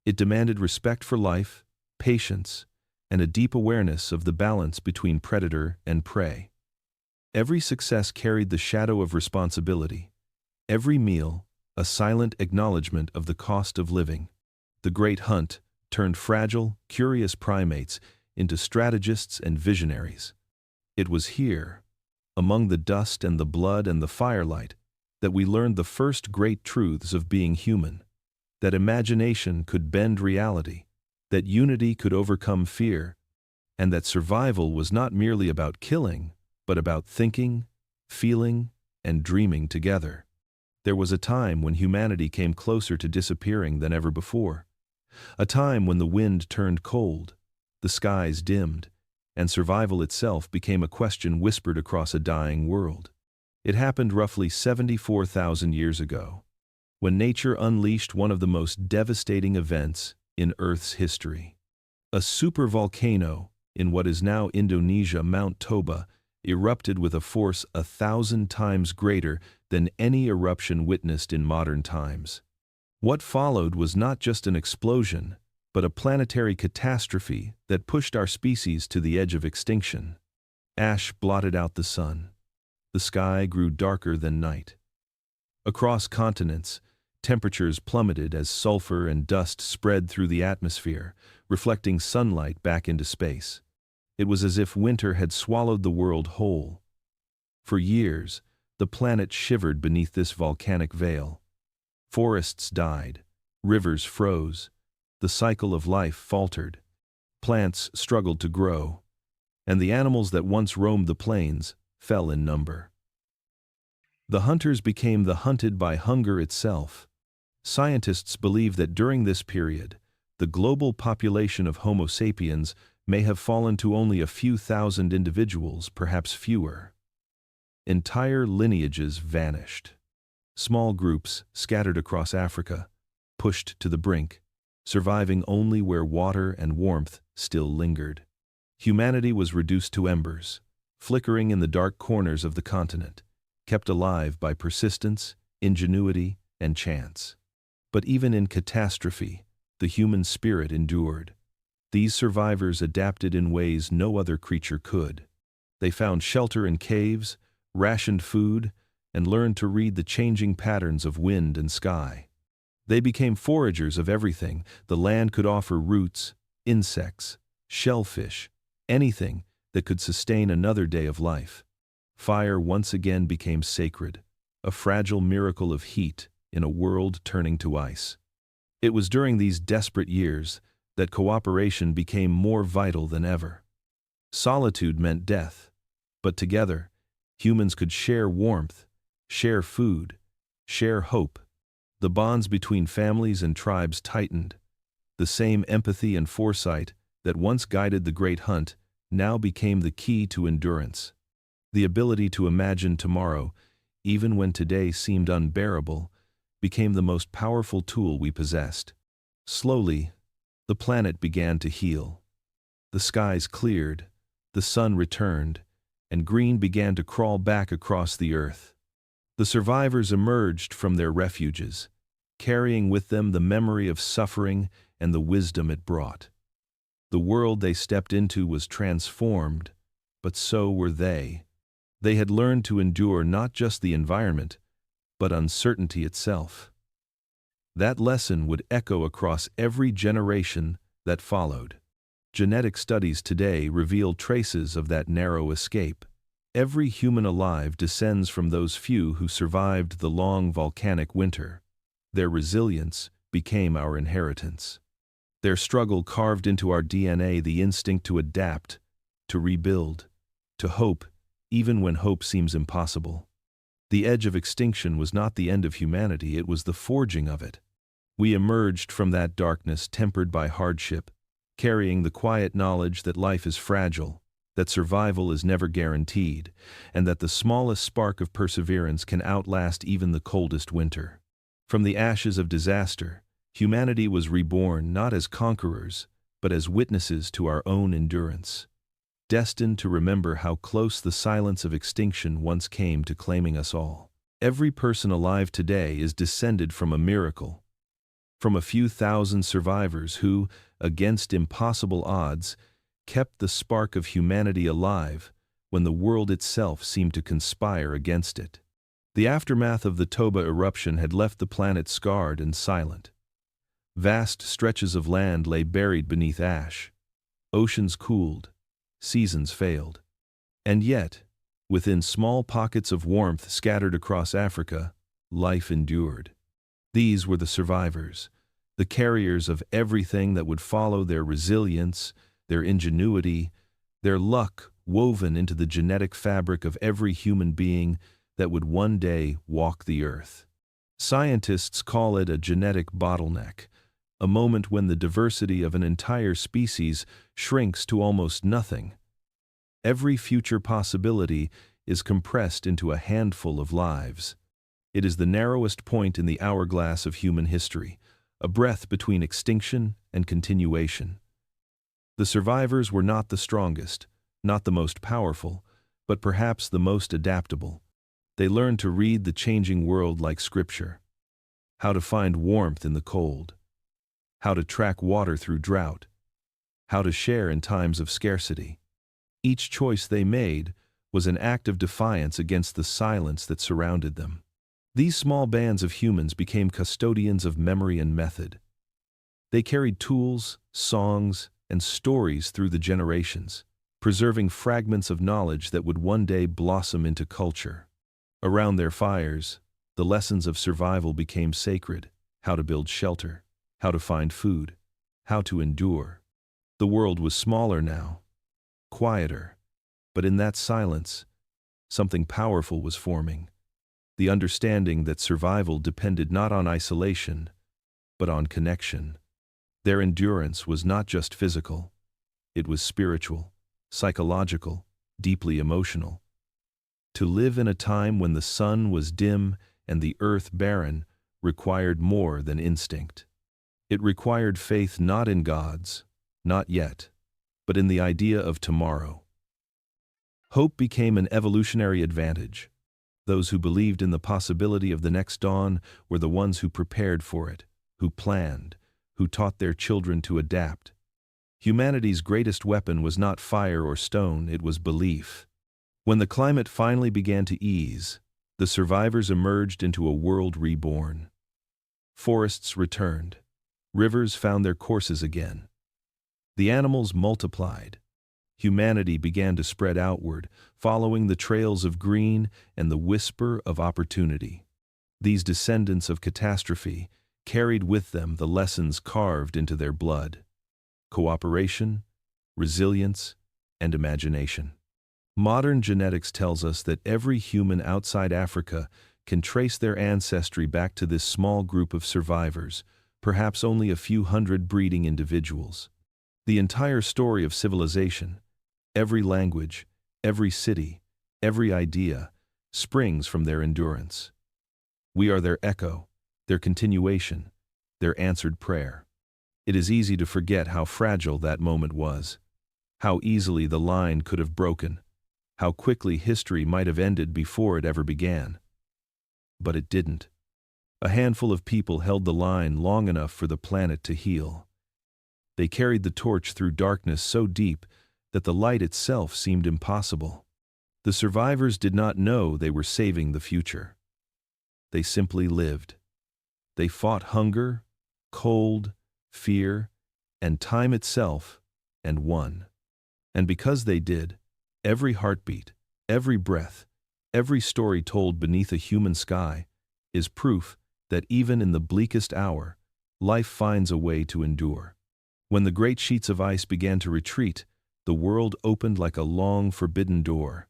It demanded respect for life, patience, and a deep awareness of the balance between predator and prey. Every success carried the shadow of responsibility. Every meal, a silent acknowledgement of the cost of living. The Great Hunt turned fragile, curious primates into strategists and visionaries. It was here, among the dust and the blood and the firelight, that we learned the first great truths of being human. That imagination could bend reality, that unity could overcome fear, and that survival was not merely about killing, but about thinking, feeling, and dreaming together. There was a time when humanity came closer to disappearing than ever before. A time when the wind turned cold, the skies dimmed, and survival itself became a question whispered across a dying world. It happened roughly 74,000 years ago, when nature unleashed one of the most devastating events in Earth's history. A supervolcano in what is now Indonesia, Mount Toba, erupted with a force 1,000 times greater than any eruption witnessed in modern times. What followed was not just an explosion, but a planetary catastrophe that pushed our species to the edge of extinction. Ash blotted out the sun. The sky grew darker than night. Across continents, temperatures plummeted as sulfur and dust spread through the atmosphere, reflecting sunlight back into space. It was as if winter had swallowed the world whole. For years, the planet shivered beneath this volcanic veil. Forests died, rivers froze, the cycle of life faltered, plants struggled to grow, and the animals that once roamed the plains fell in number. The hunters became the hunted by hunger itself. Scientists believe that during this period, the global population of Homo sapiens may have fallen to only a few thousand individuals, perhaps fewer. Entire lineages vanished. Small groups scattered across Africa, pushed to the brink, surviving only where water and warmth still lingered. Humanity was reduced to embers, flickering in the dark corners of the continent, kept alive by persistence, ingenuity, and chance. But even in catastrophe, the human spirit endured. These survivors adapted in ways no other creature could. They found shelter in caves, rationed food, and learned to read the changing patterns of wind and sky. They became foragers of everything the land could offer: roots, insects, shellfish, anything that could sustain another day of life. Fire once again became sacred, a fragile miracle of heat in a world turning to ice. It was during these desperate years that cooperation became more vital than ever. Solitude meant death, but together, humans could share warmth, share food, share hope. The bonds between families and tribes tightened. The same empathy and foresight that once guided the great hunt now became the key to endurance. The ability to imagine tomorrow, even when today seemed unbearable, became the most powerful tool we possessed. Slowly, the planet began to heal. The skies cleared, the sun returned, and green began to crawl back across the earth. The survivors emerged from their refuges, carrying with them the memory of suffering and the wisdom it brought. The world they stepped into was transformed, but so were they. They had learned to endure not just the environment, but uncertainty itself. That lesson would echo across every generation that followed. Genetic studies today reveal traces of that narrow escape. Every human alive descends from those few who survived the long volcanic winter. Their resilience became our inheritance. Their struggle carved into our DNA the instinct to adapt, to rebuild, to hope, even when hope seems impossible. The edge of extinction was not the end of humanity, it was the forging of it. We emerged from that darkness tempered by hardship, carrying the quiet knowledge that life is fragile, that survival is never guaranteed, and that the smallest spark of perseverance can outlast even the coldest winter. From the ashes of disaster, humanity was reborn not as conquerors, but as witnesses to our own endurance, destined to remember how close the silence of extinction once came to claiming us all. Every person alive today is descended from a miracle, from a few thousand survivors who, against impossible odds, kept the spark of humanity alive when the world itself seemed to conspire against it. The aftermath of the Toba eruption had left the planet scarred and silent. Vast stretches of land lay buried beneath ash. Oceans cooled. Seasons failed. And yet, within small pockets of warmth scattered across Africa, life endured. These were the survivors, the carriers of everything that would follow: their resilience, their ingenuity, their luck woven into the genetic fabric of every human being that would one day walk the earth. Scientists call it a genetic bottleneck, a moment when the diversity of an entire species shrinks to almost nothing. Every future possibility is compressed into a handful of lives. It is the narrowest point in the hourglass of human history, a breath between extinction and continuation. The survivors were not the strongest, not the most powerful, but perhaps the most adaptable. They learned to read the changing world like scripture, how to find warmth in the cold, how to track water through drought, how to share in times of scarcity. Each choice they made was an act of defiance against the silence that surrounded them. These small bands of humans became custodians of memory and method. They carried tools, songs, and stories through the generations, preserving fragments of knowledge that would one day blossom into culture. Around their fires, the lessons of survival became sacred: how to build shelter, how to find food, how to endure. The world was smaller now, quieter, but in that silence, something powerful was forming. The understanding that survival depended not on isolation, but on connection. Their endurance was not just physical, it was spiritual, psychological, deeply emotional. To live in a time when the sun was dim and the earth barren required more than instinct. It required faith not in gods, not yet, but in the idea of tomorrow. Hope became an evolutionary advantage. Those who believed in the possibility of the next dawn were the ones who prepared for it, who planned, who taught their children to adapt. Humanity's greatest weapon was not fire or stone, it was belief. When the climate finally began to ease, the survivors emerged into a world reborn. Forests returned. Rivers found their courses again. The animals multiplied. Humanity began to spread outward, following the trails of green and the whisper of opportunity. These descendants of catastrophe carried with them the lessons carved into their blood: cooperation, resilience, and imagination. Modern genetics tells us that every human outside Africa can trace their ancestry back to this small group of survivors, perhaps only a few hundred breeding individuals. The entire story of civilization, every language, every city, every idea, springs from their endurance. We are their echo, their continuation, their answered prayer. It is easy to forget how fragile that moment was, how easily the line could have broken, how quickly history might have ended before it ever began. But it didn't. A handful of people held the line long enough for the planet to heal. They carried the torch through darkness so deep that the light itself seemed impossible. The survivors did not know they were saving the future. They simply lived. They fought hunger, cold, fear, and time itself, and won. And because they did, every heartbeat, every breath, every story told beneath a human sky is proof that even in the bleakest hour, life finds a way to endure. When the great sheets of ice began to retreat, the world opened like a long forbidden door.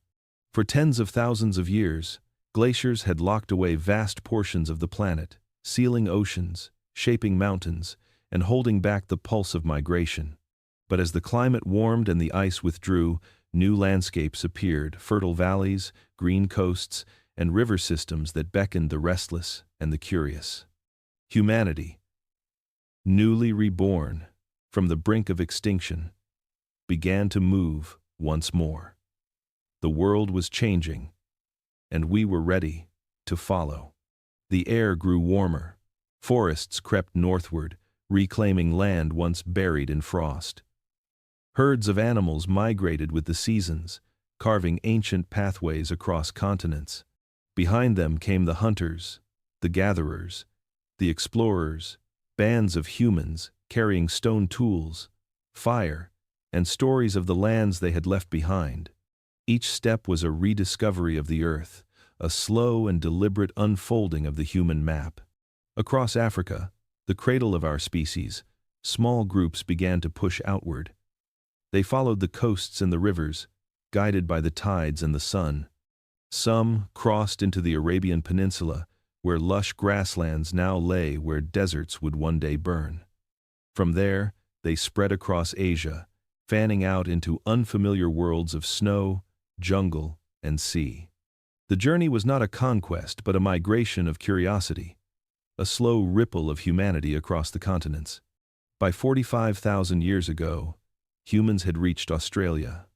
For tens of thousands of years, glaciers had locked away vast portions of the planet, sealing oceans, shaping mountains, and holding back the pulse of migration. But as the climate warmed and the ice withdrew, new landscapes appeared: fertile valleys, green coasts, and river systems that beckoned the restless and the curious. Humanity, newly reborn from the brink of extinction, began to move once more. The world was changing, and we were ready to follow. The air grew warmer. Forests crept northward, reclaiming land once buried in frost. Herds of animals migrated with the seasons, carving ancient pathways across continents. Behind them came the hunters, the gatherers, the explorers, bands of humans carrying stone tools, fire, and stories of the lands they had left behind. Each step was a rediscovery of the earth, a slow and deliberate unfolding of the human map. Across Africa, the cradle of our species, small groups began to push outward. They followed the coasts and the rivers, guided by the tides and the sun. Some crossed into the Arabian Peninsula, where lush grasslands now lay where deserts would one day burn. From there, they spread across Asia, fanning out into unfamiliar worlds of snow, jungle, and sea. The journey was not a conquest but a migration of curiosity, a slow ripple of humanity across the continents. By 45,000 years ago, humans had reached Australia.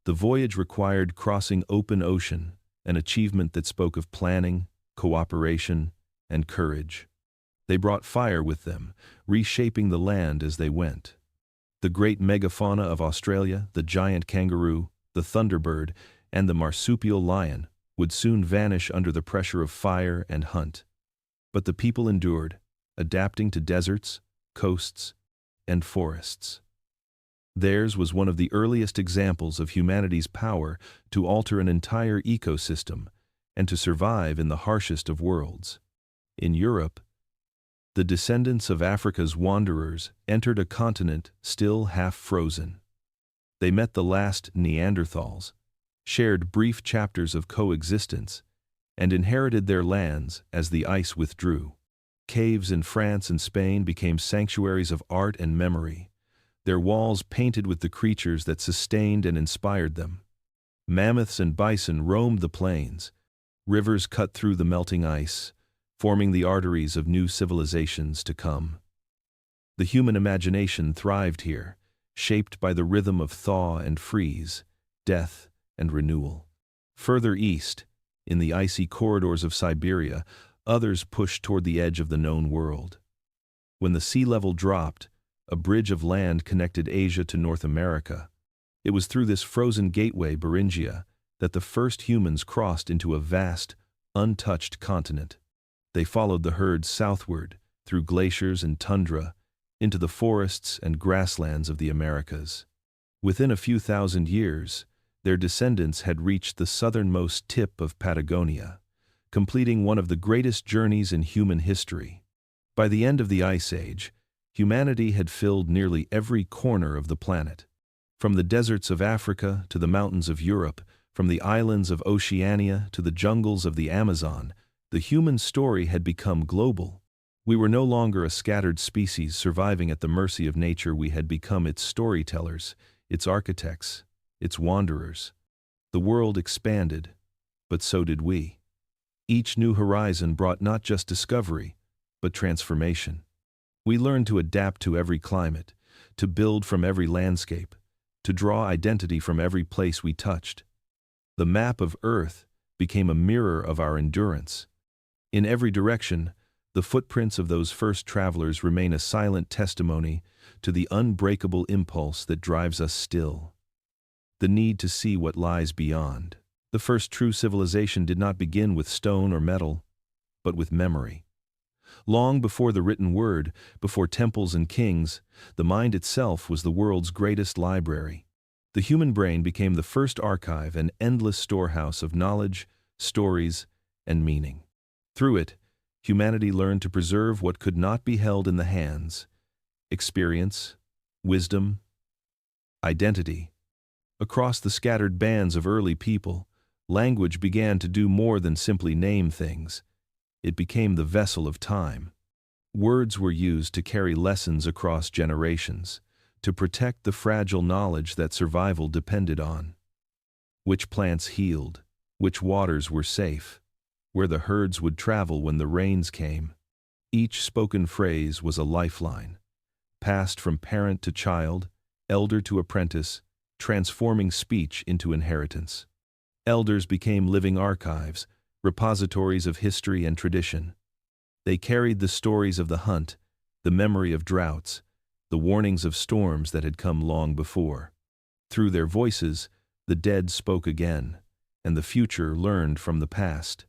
The voyage required crossing open ocean, an achievement that spoke of planning, cooperation, and courage. They brought fire with them, reshaping the land as they went. The great megafauna of Australia, the giant kangaroo, the thunderbird, and the marsupial lion, would soon vanish under the pressure of fire and hunt. But the people endured, adapting to deserts, coasts, and forests. Theirs was one of the earliest examples of humanity's power to alter an entire ecosystem and to survive in the harshest of worlds. In Europe, the descendants of Africa's wanderers entered a continent still half frozen. They met the last Neanderthals, shared brief chapters of coexistence, and inherited their lands as the ice withdrew. Caves in France and Spain became sanctuaries of art and memory, their walls painted with the creatures that sustained and inspired them. Mammoths and bison roamed the plains, rivers cut through the melting ice, forming the arteries of new civilizations to come. The human imagination thrived here, shaped by the rhythm of thaw and freeze, death and renewal. Further east, in the icy corridors of Siberia, others pushed toward the edge of the known world. When the sea level dropped, a bridge of land connected Asia to North America. It was through this frozen gateway, Beringia, that the first humans crossed into a vast, untouched continent. They followed the herds southward, through glaciers and tundra, into the forests and grasslands of the Americas. Within a few thousand years, their descendants had reached the southernmost tip of Patagonia, completing one of the greatest journeys in human history. By the end of the Ice Age, humanity had filled nearly every corner of the planet. From the deserts of Africa to the mountains of Europe, from the islands of Oceania to the jungles of the Amazon, the human story had become global. We were no longer a scattered species surviving at the mercy of nature. We had become its storytellers, its architects, its wanderers. The world expanded, but so did we. Each new horizon brought not just discovery, but transformation. We learned to adapt to every climate, to build from every landscape, to draw identity from every place we touched. The map of Earth became a mirror of our endurance. In every direction, the footprints of those first travelers remain a silent testimony to the unbreakable impulse that drives us still. The need to see what lies beyond. The first true civilization did not begin with stone or metal, but with memory. Long before the written word, before temples and kings, the mind itself was the world's greatest library. The human brain became the first archive, an endless storehouse of knowledge, stories, and meaning. Through it, humanity learned to preserve what could not be held in the hands: experience, wisdom, identity. Across the scattered bands of early people, language began to do more than simply name things. It became the vessel of time. Words were used to carry lessons across generations, to protect the fragile knowledge that survival depended on. Which plants healed, which waters were safe, where the herds would travel when the rains came. Each spoken phrase was a lifeline, passed from parent to child, elder to apprentice, transforming speech into inheritance. Elders became living archives, repositories of history and tradition. They carried the stories of the hunt, the memory of droughts, the warnings of storms that had come long before. Through their voices, the dead spoke again, and the future learned from the past.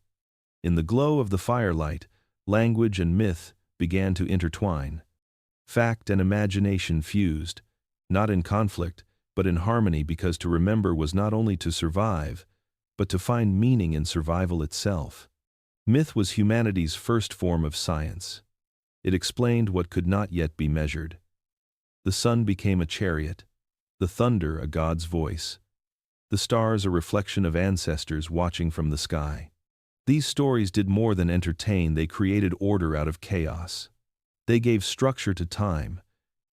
In the glow of the firelight, language and myth began to intertwine. Fact and imagination fused, not in conflict, but in harmony, because to remember was not only to survive, but to find meaning in survival itself. Myth was humanity's first form of science. It explained what could not yet be measured. The sun became a chariot, the thunder a god's voice, the stars a reflection of ancestors watching from the sky. These stories did more than entertain, they created order out of chaos. They gave structure to time,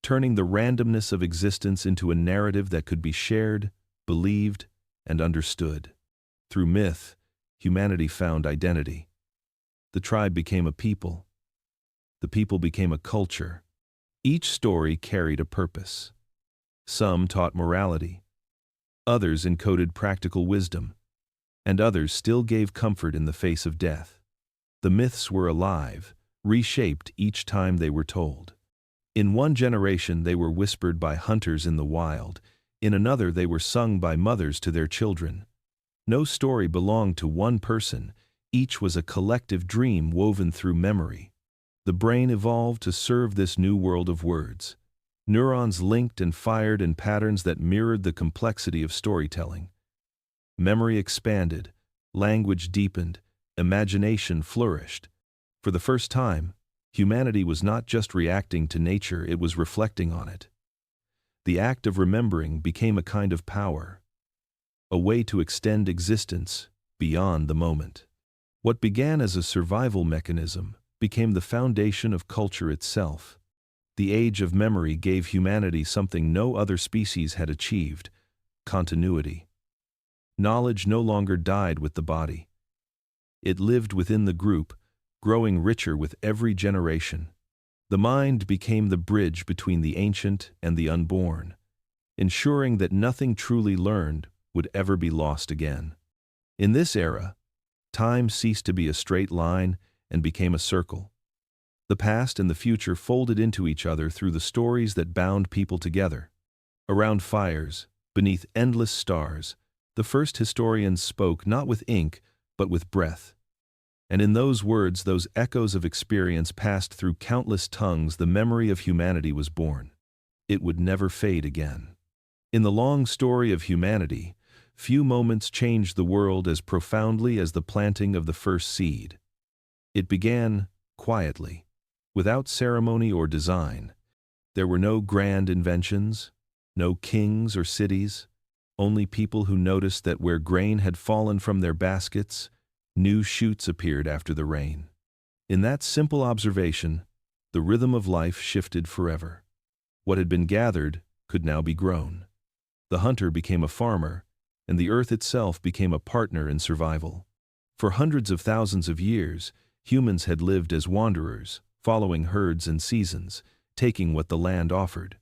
turning the randomness of existence into a narrative that could be shared, believed, and understood. Through myth, humanity found identity. The tribe became a people. The people became a culture. Each story carried a purpose. Some taught morality, others encoded practical wisdom, and others still gave comfort in the face of death. The myths were alive, reshaped each time they were told. In one generation they were whispered by hunters in the wild, in another they were sung by mothers to their children. No story belonged to one person, each was a collective dream woven through memory. The brain evolved to serve this new world of words. Neurons linked and fired in patterns that mirrored the complexity of storytelling. Memory expanded, language deepened, imagination flourished. For the first time, humanity was not just reacting to nature, it was reflecting on it. The act of remembering became a kind of power, a way to extend existence beyond the moment. What began as a survival mechanism became the foundation of culture itself. The age of memory gave humanity something no other species had achieved: continuity. Knowledge no longer died with the body. It lived within the group, growing richer with every generation. The mind became the bridge between the ancient and the unborn, ensuring that nothing truly learned would ever be lost again. In this era, time ceased to be a straight line and became a circle. The past and the future folded into each other through the stories that bound people together. Around fires, beneath endless stars, the first historians spoke not with ink, but with breath. And in those words, those echoes of experience passed through countless tongues, the memory of humanity was born. It would never fade again. In the long story of humanity, few moments changed the world as profoundly as the planting of the first seed. It began quietly, without ceremony or design. There were no grand inventions, no kings or cities, only people who noticed that where grain had fallen from their baskets, new shoots appeared after the rain. In that simple observation, the rhythm of life shifted forever. What had been gathered could now be grown. The hunter became a farmer, and the earth itself became a partner in survival. For hundreds of thousands of years, humans had lived as wanderers, following herds and seasons, taking what the land offered.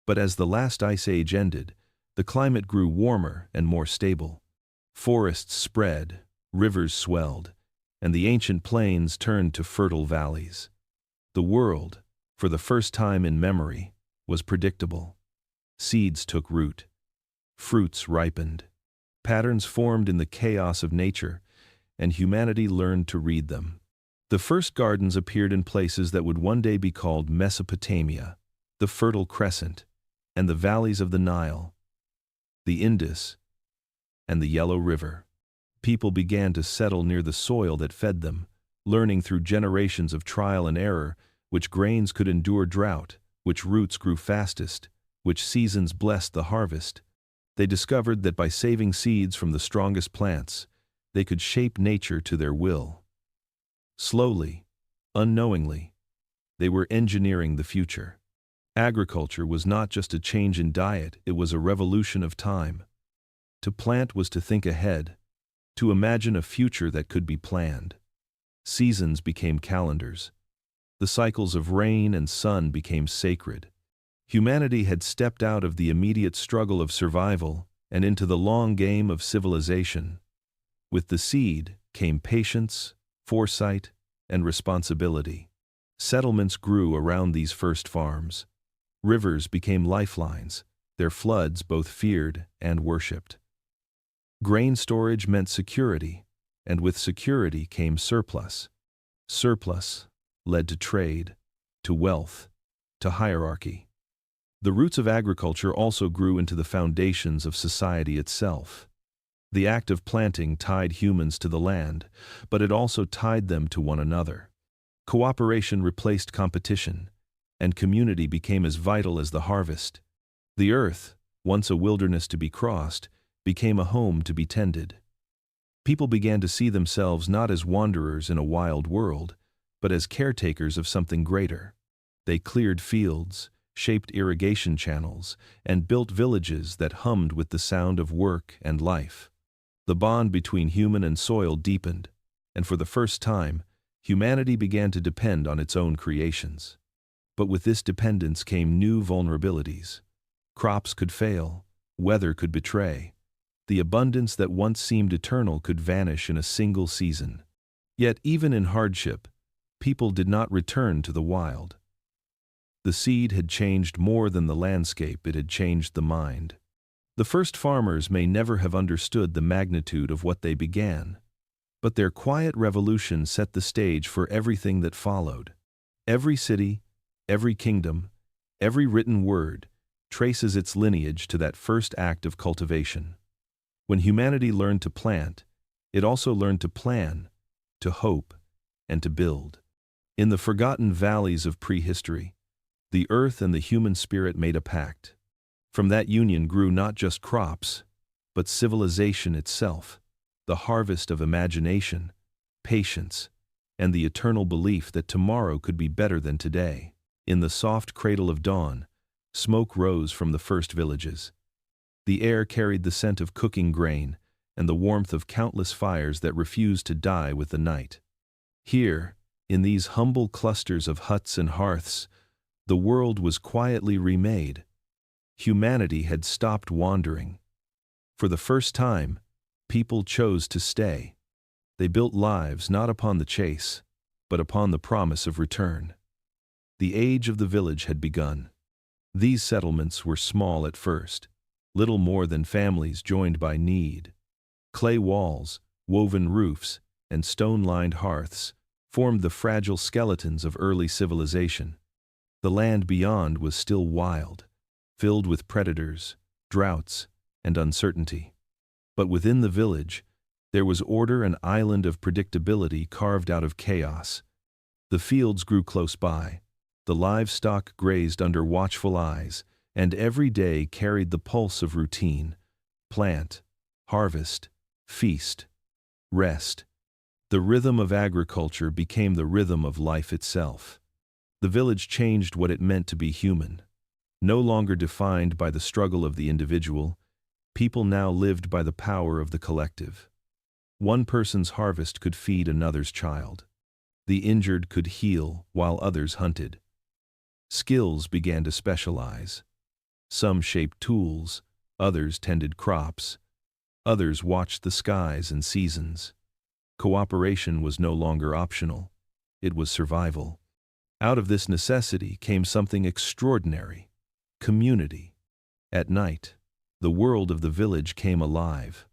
But as the last ice age ended, the climate grew warmer and more stable. Forests spread, rivers swelled, and the ancient plains turned to fertile valleys. The world, for the first time in memory, was predictable. Seeds took root. Fruits ripened. Patterns formed in the chaos of nature, and humanity learned to read them. The first gardens appeared in places that would one day be called Mesopotamia, the Fertile Crescent, and the valleys of the Nile, the Indus, and the Yellow River. People began to settle near the soil that fed them, learning through generations of trial and error which grains could endure drought, which roots grew fastest, which seasons blessed the harvest. They discovered that by saving seeds from the strongest plants, they could shape nature to their will. Slowly, unknowingly, they were engineering the future. Agriculture was not just a change in diet, it was a revolution of time. To plant was to think ahead, to imagine a future that could be planned. Seasons became calendars. The cycles of rain and sun became sacred. Humanity had stepped out of the immediate struggle of survival and into the long game of civilization. With the seed came patience, foresight, and responsibility. Settlements grew around these first farms. Rivers became lifelines, their floods both feared and worshipped. Grain storage meant security, and with security came surplus. Surplus led to trade, to wealth, to hierarchy. The roots of agriculture also grew into the foundations of society itself. The act of planting tied humans to the land, but it also tied them to one another. Cooperation replaced competition, and community became as vital as the harvest. The earth, once a wilderness to be crossed, became a home to be tended. People began to see themselves not as wanderers in a wild world, but as caretakers of something greater. They cleared fields, shaped irrigation channels, and built villages that hummed with the sound of work and life. The bond between human and soil deepened, and for the first time, humanity began to depend on its own creations. But with this dependence came new vulnerabilities. Crops could fail, weather could betray. The abundance that once seemed eternal could vanish in a single season. Yet even in hardship, people did not return to the wild. The seed had changed more than the landscape, it had changed the mind. The first farmers may never have understood the magnitude of what they began, but their quiet revolution set the stage for everything that followed. Every city, every kingdom, every written word traces its lineage to that first act of cultivation. When humanity learned to plant, it also learned to plan, to hope, and to build. In the forgotten valleys of prehistory, the earth and the human spirit made a pact. From that union grew not just crops, but civilization itself, the harvest of imagination, patience, and the eternal belief that tomorrow could be better than today. In the soft cradle of dawn, smoke rose from the first villages. The air carried the scent of cooking grain and the warmth of countless fires that refused to die with the night. Here, in these humble clusters of huts and hearths, the world was quietly remade. Humanity had stopped wandering. For the first time, people chose to stay. They built lives not upon the chase, but upon the promise of return. The age of the village had begun. These settlements were small at first, little more than families joined by need. Clay walls, woven roofs, and stone-lined hearths formed the fragile skeletons of early civilization. The land beyond was still wild, filled with predators, droughts, and uncertainty. But within the village, there was order, an island of predictability carved out of chaos. The fields grew close by, the livestock grazed under watchful eyes, and every day carried the pulse of routine: plant, harvest, feast, rest. The rhythm of agriculture became the rhythm of life itself. The village changed what it meant to be human. No longer defined by the struggle of the individual, people now lived by the power of the collective. One person's harvest could feed another's child. The injured could heal while others hunted. Skills began to specialize. Some shaped tools, others tended crops, others watched the skies and seasons. Cooperation was no longer optional, it was survival. Out of this necessity came something extraordinary: community. At night, the world of the village came alive.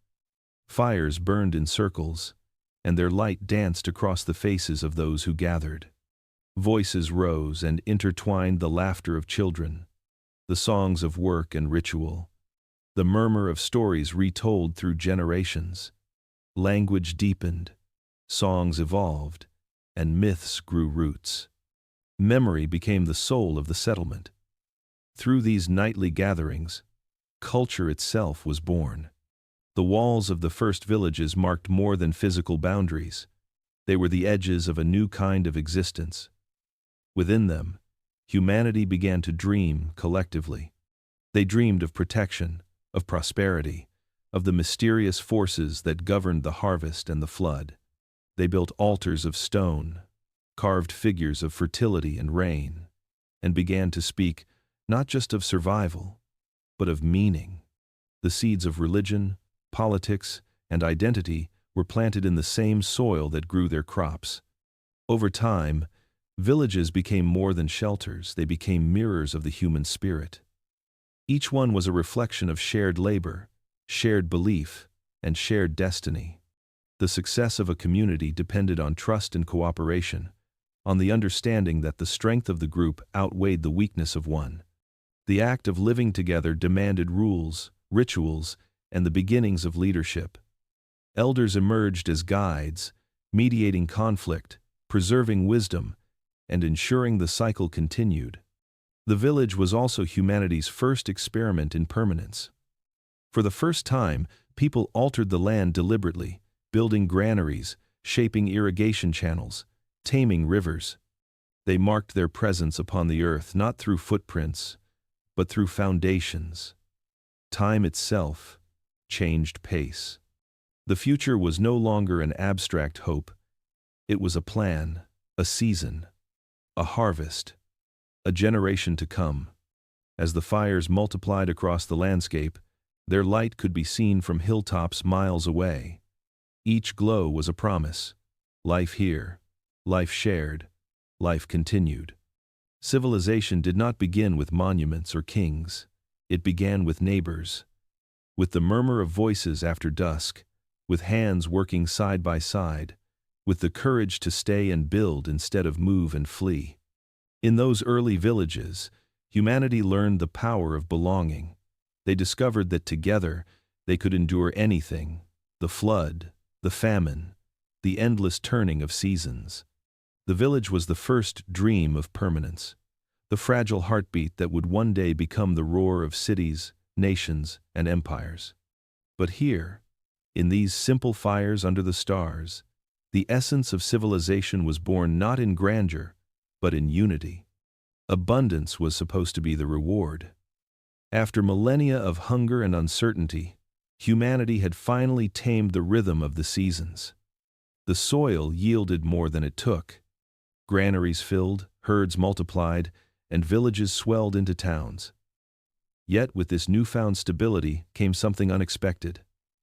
Fires burned in circles, and their light danced across the faces of those who gathered. Voices rose and intertwined: the laughter of children, the songs of work and ritual, the murmur of stories retold through generations. Language deepened, songs evolved, and myths grew roots. Memory became the soul of the settlement. Through these nightly gatherings, culture itself was born. The walls of the first villages marked more than physical boundaries. They were the edges of a new kind of existence. Within them, humanity began to dream collectively. They dreamed of protection, of prosperity, of the mysterious forces that governed the harvest and the flood. They built altars of stone, carved figures of fertility and rain, and began to speak not just of survival, but of meaning. The seeds of religion, politics, and identity were planted in the same soil that grew their crops. Over time, villages became more than shelters, they became mirrors of the human spirit. Each one was a reflection of shared labor, shared belief, and shared destiny. The success of a community depended on trust and cooperation, on the understanding that the strength of the group outweighed the weakness of one. The act of living together demanded rules, rituals, and the beginnings of leadership. Elders emerged as guides, mediating conflict, preserving wisdom, and ensuring the cycle continued. The village was also humanity's first experiment in permanence. For the first time, people altered the land deliberately, building granaries, shaping irrigation channels, taming rivers. They marked their presence upon the earth not through footprints, but through foundations. Time itself changed pace. The future was no longer an abstract hope. It was a plan, a season, a harvest, a generation to come. As the fires multiplied across the landscape, their light could be seen from hilltops miles away. Each glow was a promise. Life here, life shared, life continued. Civilization did not begin with monuments or kings. It began with neighbors, with the murmur of voices after dusk, with hands working side by side, with the courage to stay and build instead of move and flee. In those early villages, humanity learned the power of belonging. They discovered that together they could endure anything: the flood, the famine, the endless turning of seasons. The village was the first dream of permanence, the fragile heartbeat that would one day become the roar of cities, nations, and empires. But here, in these simple fires under the stars, the essence of civilization was born not in grandeur, but in unity. Abundance was supposed to be the reward. After millennia of hunger and uncertainty, humanity had finally tamed the rhythm of the seasons. The soil yielded more than it took. Granaries filled, herds multiplied, and villages swelled into towns. Yet with this newfound stability came something unexpected,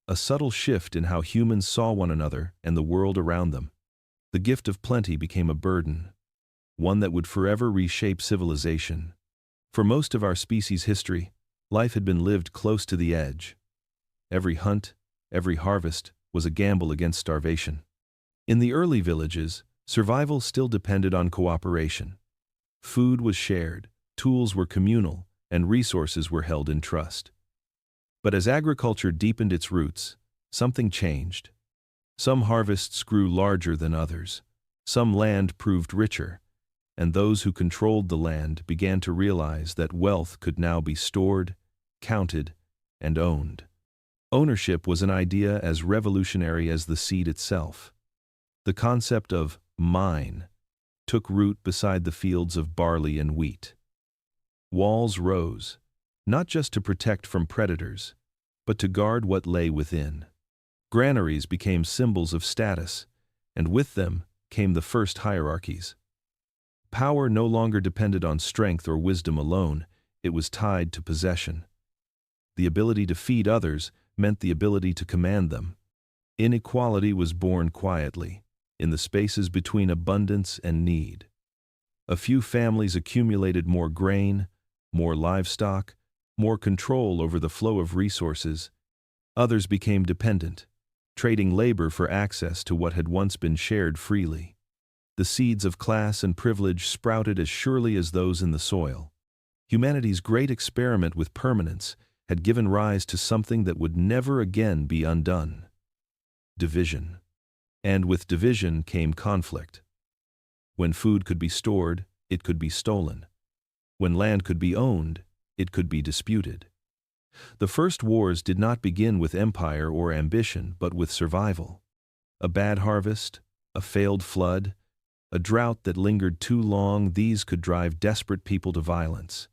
a subtle shift in how humans saw one another and the world around them. The gift of plenty became a burden, one that would forever reshape civilization. For most of our species' history, life had been lived close to the edge. Every hunt, every harvest was a gamble against starvation. In the early villages, survival still depended on cooperation. Food was shared, tools were communal, and resources were held in trust. But as agriculture deepened its roots, something changed. Some harvests grew larger than others. Some land proved richer, and those who controlled the land began to realize that wealth could now be stored, counted, and owned. Ownership was an idea as revolutionary as the seed itself. The concept of mine took root beside the fields of barley and wheat. Walls rose, not just to protect from predators, but to guard what lay within. Granaries became symbols of status, and with them came the first hierarchies. Power no longer depended on strength or wisdom alone, it was tied to possession. The ability to feed others meant the ability to command them. Inequality was born quietly, in the spaces between abundance and need. A few families accumulated more grain, more livestock, more control over the flow of resources. Others became dependent, trading labor for access to what had once been shared freely. The seeds of class and privilege sprouted as surely as those in the soil. Humanity's great experiment with permanence had given rise to something that would never again be undone: division. And with division came conflict. When food could be stored, it could be stolen. When land could be owned, it could be disputed. The first wars did not begin with empire or ambition, but with survival. A bad harvest, a failed flood, a drought that lingered too long, these could drive desperate people to violence.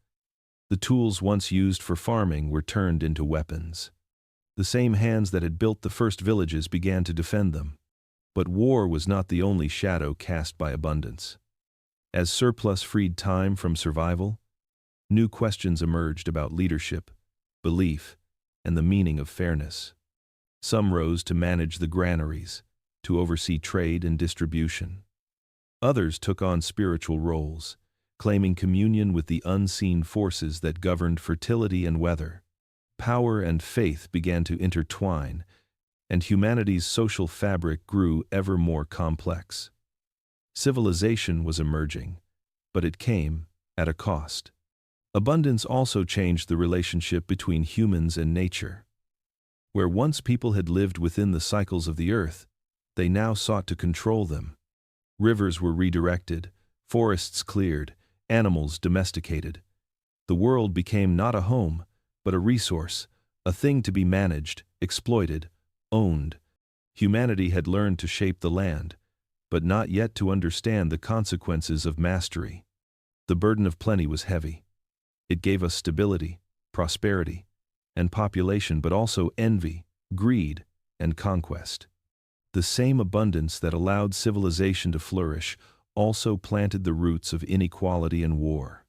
The tools once used for farming were turned into weapons. The same hands that had built the first villages began to defend them. But war was not the only shadow cast by abundance. As surplus freed time from survival, new questions emerged about leadership, belief, and the meaning of fairness. Some rose to manage the granaries, to oversee trade and distribution. Others took on spiritual roles, claiming communion with the unseen forces that governed fertility and weather. Power and faith began to intertwine, and humanity's social fabric grew ever more complex. Civilization was emerging, but it came at a cost. Abundance also changed the relationship between humans and nature. Where once people had lived within the cycles of the earth, they now sought to control them. Rivers were redirected, Forests cleared, animals domesticated. The world became not a home, but a resource, a thing to be managed, exploited, owned. Humanity had learned to shape the land, but not yet to understand the consequences of mastery. The burden of plenty was heavy. It gave us stability, prosperity, and population, but also envy, greed, and conquest. The same abundance that allowed civilization to flourish also planted the roots of inequality and war.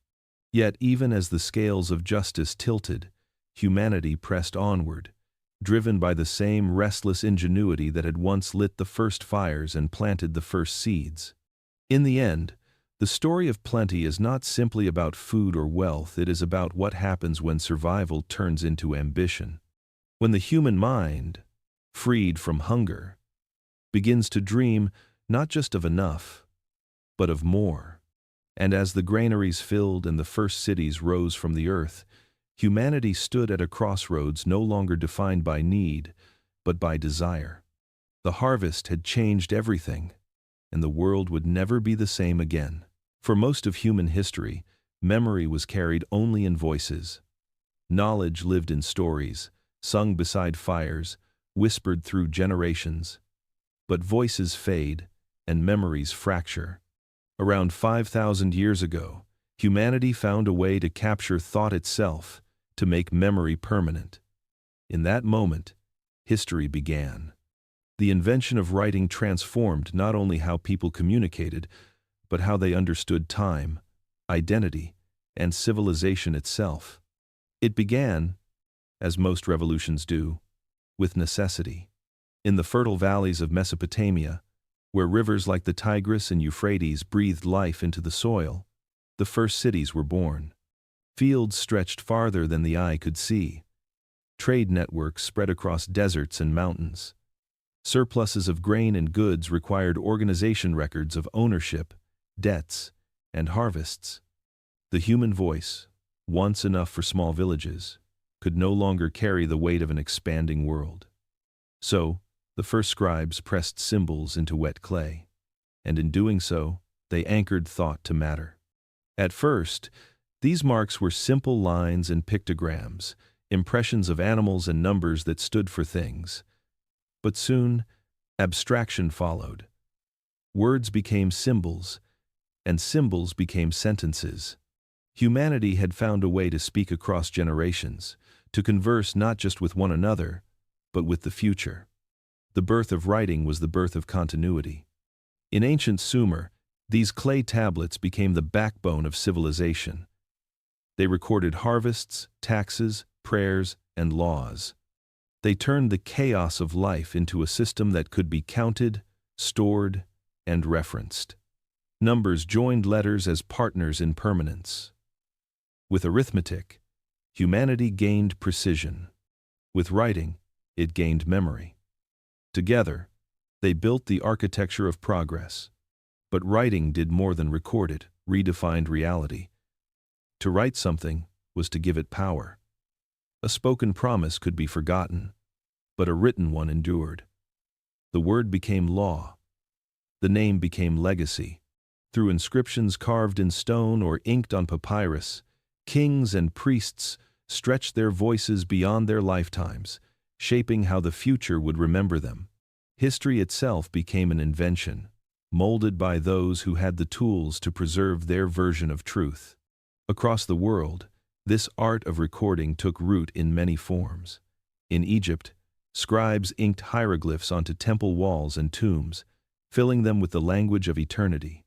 Yet even as the scales of justice tilted, humanity pressed onward, driven by the same restless ingenuity that had once lit the first fires and planted the first seeds. In the end, the story of plenty is not simply about food or wealth, it is about what happens when survival turns into ambition. When the human mind, freed from hunger, begins to dream not just of enough, but of more. And as the granaries filled and the first cities rose from the earth, humanity stood at a crossroads no longer defined by need, but by desire. The harvest had changed everything, and the world would never be the same again. For most of human history, memory was carried only in voices. Knowledge lived in stories, sung beside fires, whispered through generations. But voices fade, and memories fracture. Around 5,000 years ago, humanity found a way to capture thought itself, to make memory permanent. In that moment, history began. The invention of writing transformed not only how people communicated, but how they understood time, identity, and civilization itself. It began, as most revolutions do, with necessity. In the fertile valleys of Mesopotamia, where rivers like the Tigris and Euphrates breathed life into the soil, the first cities were born. Fields stretched farther than the eye could see. Trade networks spread across deserts and mountains. Surpluses of grain and goods required organization records of ownership, debts, and harvests. The human voice, once enough for small villages, could no longer carry the weight of an expanding world. So, the first scribes pressed symbols into wet clay, and in doing so, they anchored thought to matter. At first, these marks were simple lines and pictograms, impressions of animals and numbers that stood for things. But soon, abstraction followed. Words became symbols, and symbols became sentences. Humanity had found a way to speak across generations, to converse not just with one another, but with the future. The birth of writing was the birth of continuity. In ancient Sumer, these clay tablets became the backbone of civilization. They recorded harvests, taxes, prayers, and laws. They turned the chaos of life into a system that could be counted, stored, and referenced. Numbers joined letters as partners in permanence. With arithmetic, humanity gained precision. With writing, it gained memory. Together, they built the architecture of progress. But writing did more than record it, redefined reality. To write something was to give it power. A spoken promise could be forgotten, but a written one endured. The word became law. The name became legacy. Through inscriptions carved in stone or inked on papyrus, kings and priests stretched their voices beyond their lifetimes, shaping how the future would remember them. History itself became an invention, molded by those who had the tools to preserve their version of truth. Across the world, this art of recording took root in many forms. In Egypt, scribes inked hieroglyphs onto temple walls and tombs, filling them with the language of eternity.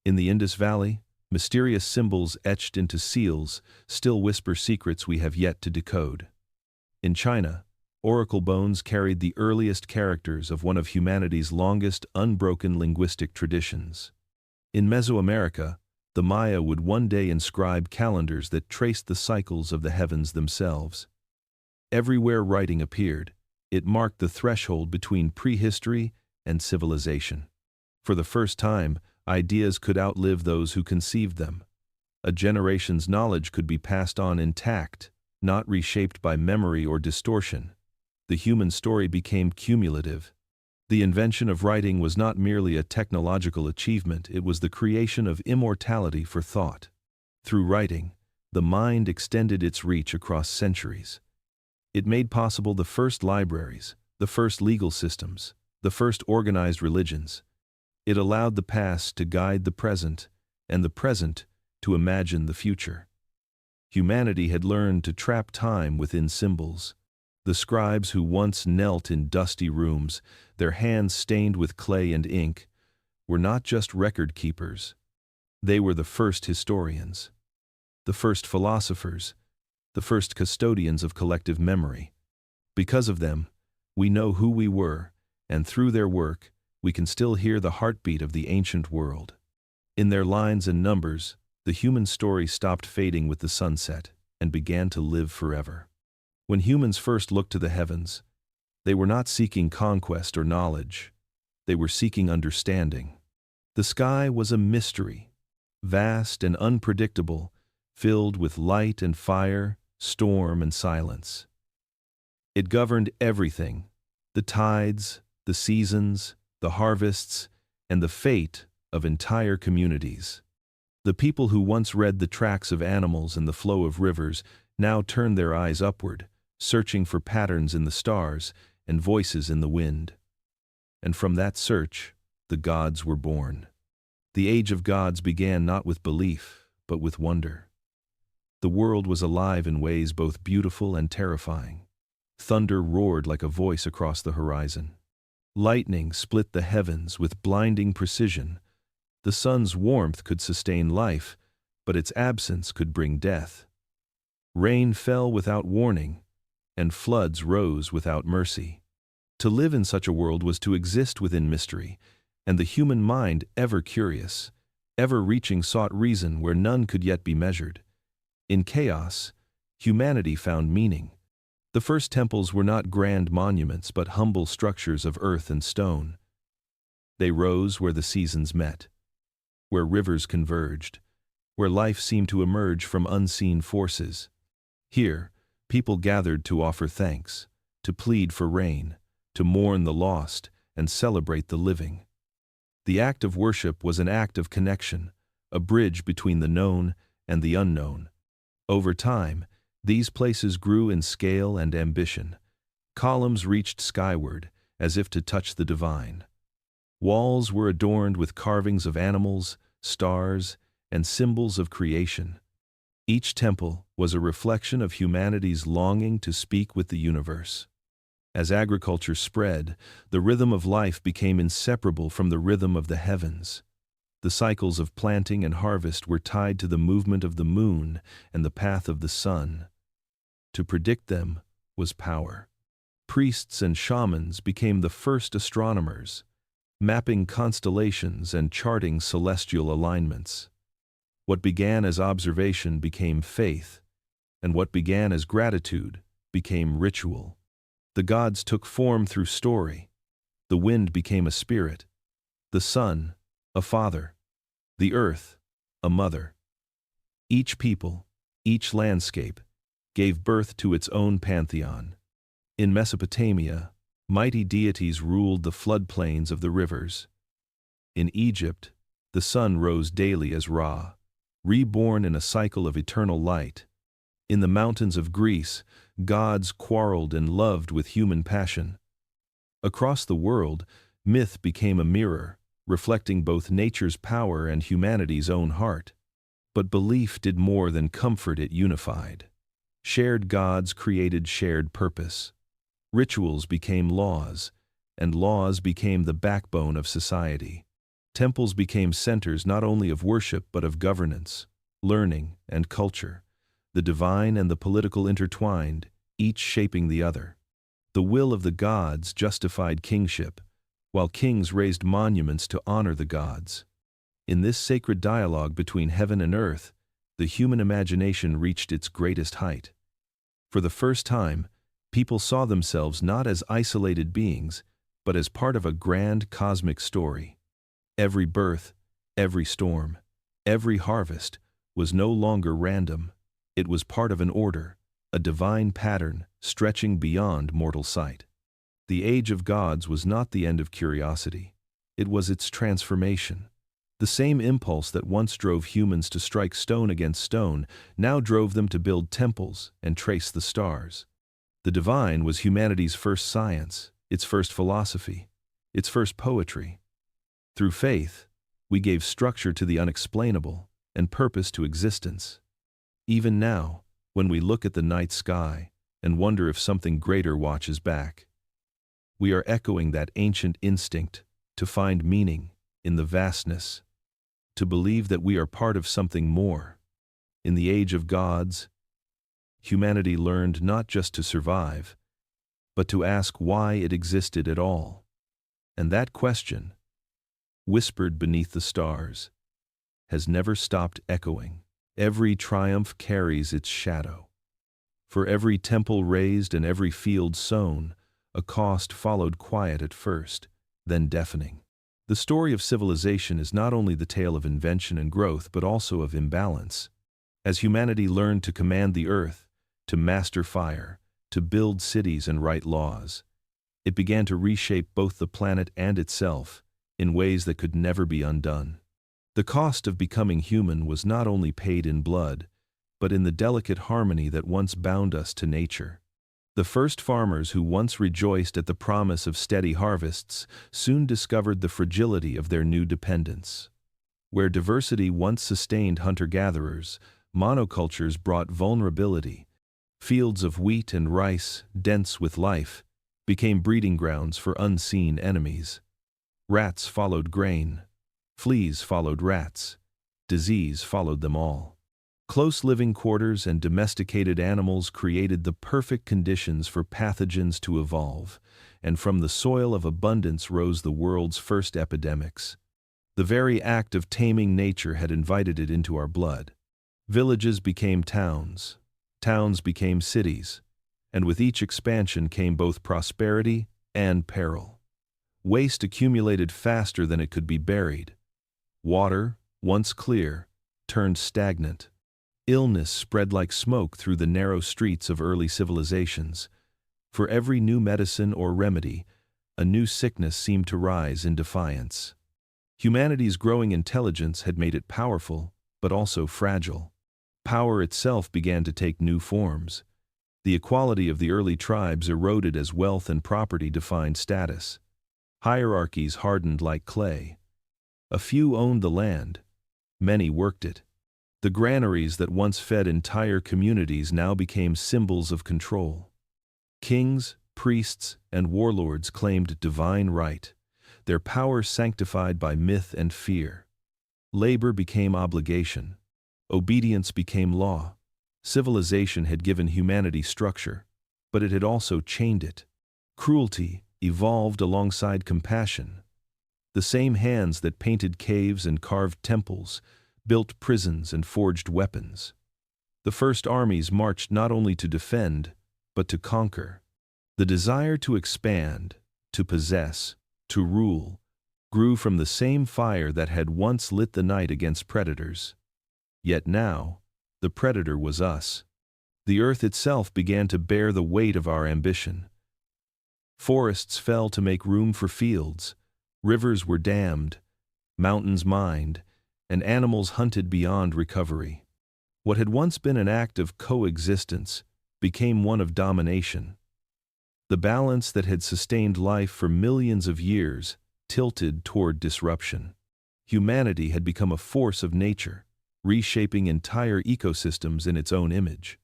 In the Indus Valley, mysterious symbols etched into seals still whisper secrets we have yet to decode. In China, oracle bones carried the earliest characters of one of humanity's longest unbroken linguistic traditions. In Mesoamerica, the Maya would one day inscribe calendars that traced the cycles of the heavens themselves. Everywhere writing appeared, it marked the threshold between prehistory and civilization. For the first time, ideas could outlive those who conceived them. A generation's knowledge could be passed on intact, not reshaped by memory or distortion. The human story became cumulative. The invention of writing was not merely a technological achievement, it was the creation of immortality for thought. Through writing, the mind extended its reach across centuries. It made possible the first libraries, the first legal systems, the first organized religions. It allowed the past to guide the present, and the present to imagine the future. Humanity had learned to trap time within symbols. The scribes who once knelt in dusty rooms, their hands stained with clay and ink, were not just record keepers. They were the first historians, the first philosophers, the first custodians of collective memory. Because of them, we know who we were, and through their work, we can still hear the heartbeat of the ancient world. In their lines and numbers, the human story stopped fading with the sunset and began to live forever. When humans first looked to the heavens, they were not seeking conquest or knowledge. They were seeking understanding. The sky was a mystery, vast and unpredictable, filled with light and fire, storm and silence. It governed everything: the tides, the seasons, the harvests, and the fate of entire communities. The people who once read the tracks of animals and the flow of rivers now turned their eyes upward, searching for patterns in the stars and voices in the wind. And from that search, the gods were born. The age of gods began not with belief, but with wonder. The world was alive in ways both beautiful and terrifying. Thunder roared like a voice across the horizon. Lightning split the heavens with blinding precision. The sun's warmth could sustain life, but its absence could bring death. Rain fell without warning, and floods rose without mercy. To live in such a world was to exist within mystery, and the human mind, ever curious, ever reaching, sought reason where none could yet be measured. In chaos, humanity found meaning. The first temples were not grand monuments but humble structures of earth and stone. They rose where the seasons met, where rivers converged, where life seemed to emerge from unseen forces. Here, people gathered to offer thanks, to plead for rain, to mourn the lost, and celebrate the living. The act of worship was an act of connection, a bridge between the known and the unknown. Over time, these places grew in scale and ambition. Columns reached skyward, as if to touch the divine. Walls were adorned with carvings of animals, stars, and symbols of creation. Each temple was a reflection of humanity's longing to speak with the universe. As agriculture spread, the rhythm of life became inseparable from the rhythm of the heavens. The cycles of planting and harvest were tied to the movement of the moon and the path of the sun. To predict them was power. Priests and shamans became the first astronomers, mapping constellations and charting celestial alignments. What began as observation became faith, and what began as gratitude became ritual. The gods took form through story. The wind became a spirit, the sun a father, the earth a mother. Each people, each landscape, gave birth to its own pantheon. In Mesopotamia, mighty deities ruled the floodplains of the rivers. In Egypt, the sun rose daily as Ra, reborn in a cycle of eternal light. In the mountains of Greece, gods quarreled and loved with human passion. Across the world, myth became a mirror, reflecting both nature's power and humanity's own heart. But belief did more than comfort, it unified. Shared gods created shared purpose. Rituals became laws, and laws became the backbone of society. Temples became centers not only of worship but of governance, learning, and culture. The divine and the political intertwined, each shaping the other. The will of the gods justified kingship, while kings raised monuments to honor the gods. In this sacred dialogue between heaven and earth, the human imagination reached its greatest height. For the first time, people saw themselves not as isolated beings, but as part of a grand cosmic story. Every birth, every storm, every harvest was no longer random. It was part of an order, a divine pattern stretching beyond mortal sight. The age of gods was not the end of curiosity. It was its transformation. The same impulse that once drove humans to strike stone against stone now drove them to build temples and trace the stars. The divine was humanity's first science, its first philosophy, its first poetry. Through faith, we gave structure to the unexplainable and purpose to existence. Even now, when we look at the night sky and wonder if something greater watches back, we are echoing that ancient instinct to find meaning in the vastness, to believe that we are part of something more. In the age of gods, humanity learned not just to survive, but to ask why it existed at all. And that question, whispered beneath the stars, has never stopped echoing. Every triumph carries its shadow. For every temple raised and every field sown, a cost followed quiet at first, then deafening. The story of civilization is not only the tale of invention and growth, but also of imbalance. As humanity learned to command the earth, to master fire, to build cities and write laws, it began to reshape both the planet and itself in ways that could never be undone. The cost of becoming human was not only paid in blood, but in the delicate harmony that once bound us to nature. The first farmers who once rejoiced at the promise of steady harvests soon discovered the fragility of their new dependence. Where diversity once sustained hunter-gatherers, monocultures brought vulnerability. Fields of wheat and rice, dense with life, became breeding grounds for unseen enemies. Rats followed grain. Fleas followed rats. Disease followed them all. Close living quarters and domesticated animals created the perfect conditions for pathogens to evolve, and from the soil of abundance rose the world's first epidemics. The very act of taming nature had invited it into our blood. Villages became towns. Towns became cities, and with each expansion came both prosperity and peril. Waste accumulated faster than it could be buried. Water, once clear, turned stagnant. Illness spread like smoke through the narrow streets of early civilizations. For every new medicine or remedy, a new sickness seemed to rise in defiance. Humanity's growing intelligence had made it powerful, but also fragile. Power itself began to take new forms. The equality of the early tribes eroded as wealth and property defined status. Hierarchies hardened like clay. A few owned the land. Many worked it. The granaries that once fed entire communities now became symbols of control. Kings, priests, and warlords claimed divine right, their power sanctified by myth and fear. Labor became obligation. Obedience became law. Civilization had given humanity structure, but it had also chained it. Cruelty evolved alongside compassion. The same hands that painted caves and carved temples built prisons and forged weapons. The first armies marched not only to defend, but to conquer. The desire to expand, to possess, to rule, grew from the same fire that had once lit the night against predators. Yet now, the predator was us. The earth itself began to bear the weight of our ambition. Forests fell to make room for fields, rivers were dammed, mountains mined, and animals hunted beyond recovery. What had once been an act of coexistence became one of domination. The balance that had sustained life for millions of years tilted toward disruption. Humanity had become a force of nature, reshaping entire ecosystems in its own image.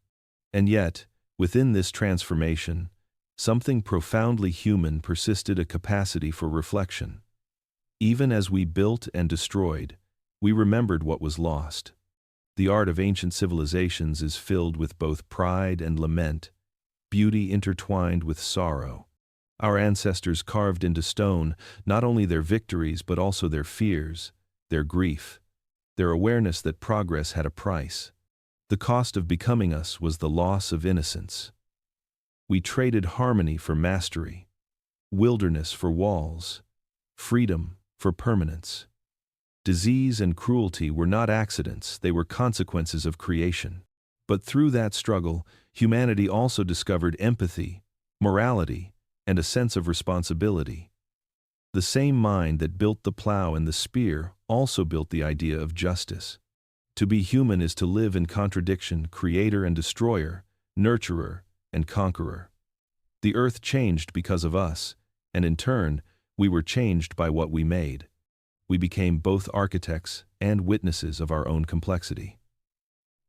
And yet, within this transformation, something profoundly human persisted: a capacity for reflection. Even as we built and destroyed, we remembered what was lost. The art of ancient civilizations is filled with both pride and lament, beauty intertwined with sorrow. Our ancestors carved into stone not only their victories but also their fears, their grief, their awareness that progress had a price. The cost of becoming us was the loss of innocence. We traded harmony for mastery, wilderness for walls, freedom for permanence. Disease and cruelty were not accidents, they were consequences of creation. But through that struggle, humanity also discovered empathy, morality, and a sense of responsibility. The same mind that built the plow and the spear also built the idea of justice. To be human is to live in contradiction, creator and destroyer, nurturer and conqueror. The earth changed because of us, and in turn, we were changed by what we made. We became both architects and witnesses of our own complexity.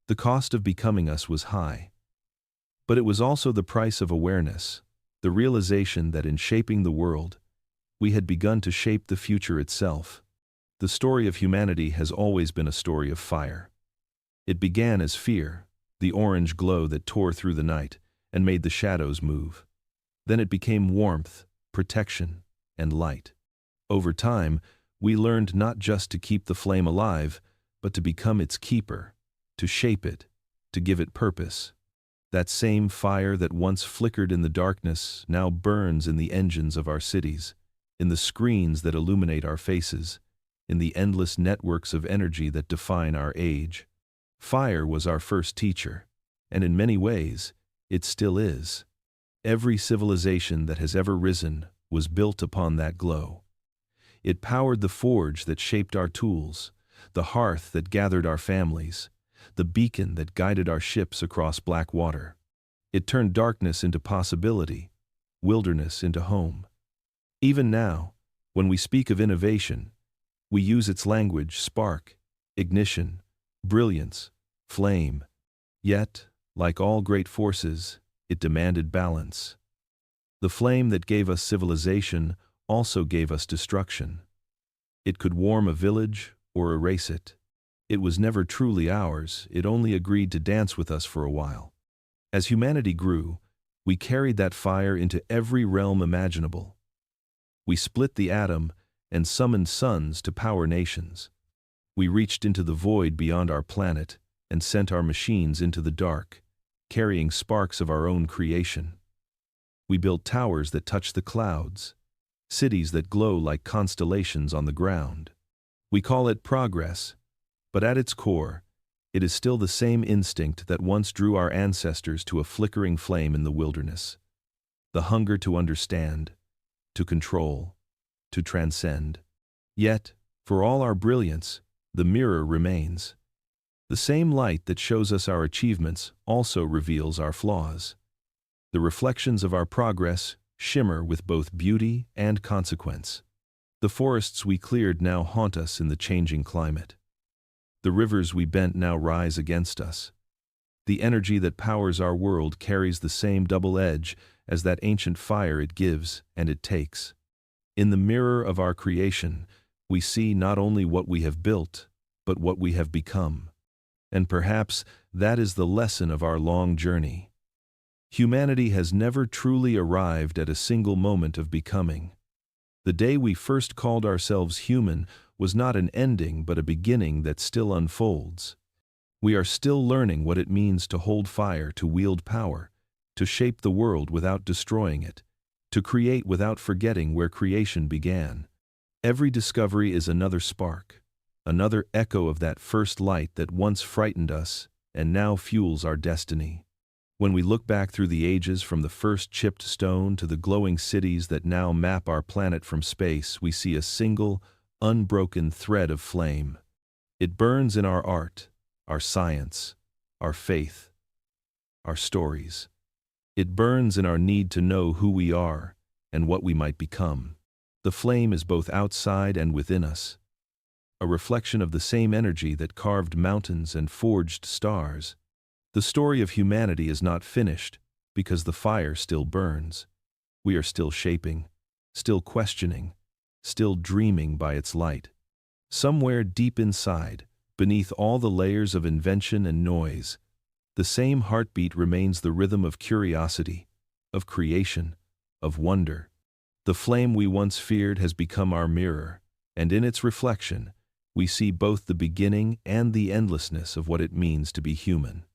The cost of becoming us was high. But it was also the price of awareness, the realization that in shaping the world, we had begun to shape the future itself. The story of humanity has always been a story of fire. It began as fear, the orange glow that tore through the night and made the shadows move. Then it became warmth, protection, and light. Over time, we learned not just to keep the flame alive, but to become its keeper, to shape it, to give it purpose. That same fire that once flickered in the darkness now burns in the engines of our cities, in the screens that illuminate our faces, in the endless networks of energy that define our age. Fire was our first teacher, and in many ways, it still is. Every civilization that has ever risen was built upon that glow. It powered the forge that shaped our tools, the hearth that gathered our families, the beacon that guided our ships across black water. It turned darkness into possibility, wilderness into home. Even now, when we speak of innovation, we use its language: spark, ignition, brilliance, flame. Yet, like all great forces, it demanded balance. The flame that gave us civilization also gave us destruction. It could warm a village or erase it. It was never truly ours, it only agreed to dance with us for a while. As humanity grew, we carried that fire into every realm imaginable. We split the atom and summoned suns to power nations. We reached into the void beyond our planet and sent our machines into the dark, carrying sparks of our own creation. We built towers that touch the clouds, cities that glow like constellations on the ground. We call it progress, but at its core, it is still the same instinct that once drew our ancestors to a flickering flame in the wilderness. The hunger to understand, to control, to transcend. Yet, for all our brilliance, the mirror remains. The same light that shows us our achievements also reveals our flaws. The reflections of our progress shimmer with both beauty and consequence. The forests we cleared now haunt us in the changing climate. The rivers we bent now rise against us. The energy that powers our world carries the same double edge as that ancient fire it gives and it takes. In the mirror of our creation, we see not only what we have built, but what we have become. And perhaps that is the lesson of our long journey. Humanity has never truly arrived at a single moment of becoming. The day we first called ourselves human was not an ending but a beginning that still unfolds. We are still learning what it means to hold fire, to wield power, to shape the world without destroying it, to create without forgetting where creation began. Every discovery is another spark, another echo of that first light that once frightened us and now fuels our destiny. When we look back through the ages, from the first chipped stone to the glowing cities that now map our planet from space, we see a single, unbroken thread of flame. It burns in our art, our science, our faith, our stories. It burns in our need to know who we are and what we might become. The flame is both outside and within us, a reflection of the same energy that carved mountains and forged stars. The story of humanity is not finished because the fire still burns. We are still shaping, still questioning, still dreaming by its light. Somewhere deep inside, beneath all the layers of invention and noise, the same heartbeat remains: the rhythm of curiosity, of creation, of wonder. The flame we once feared has become our mirror, and in its reflection, we see both the beginning and the endlessness of what it means to be human.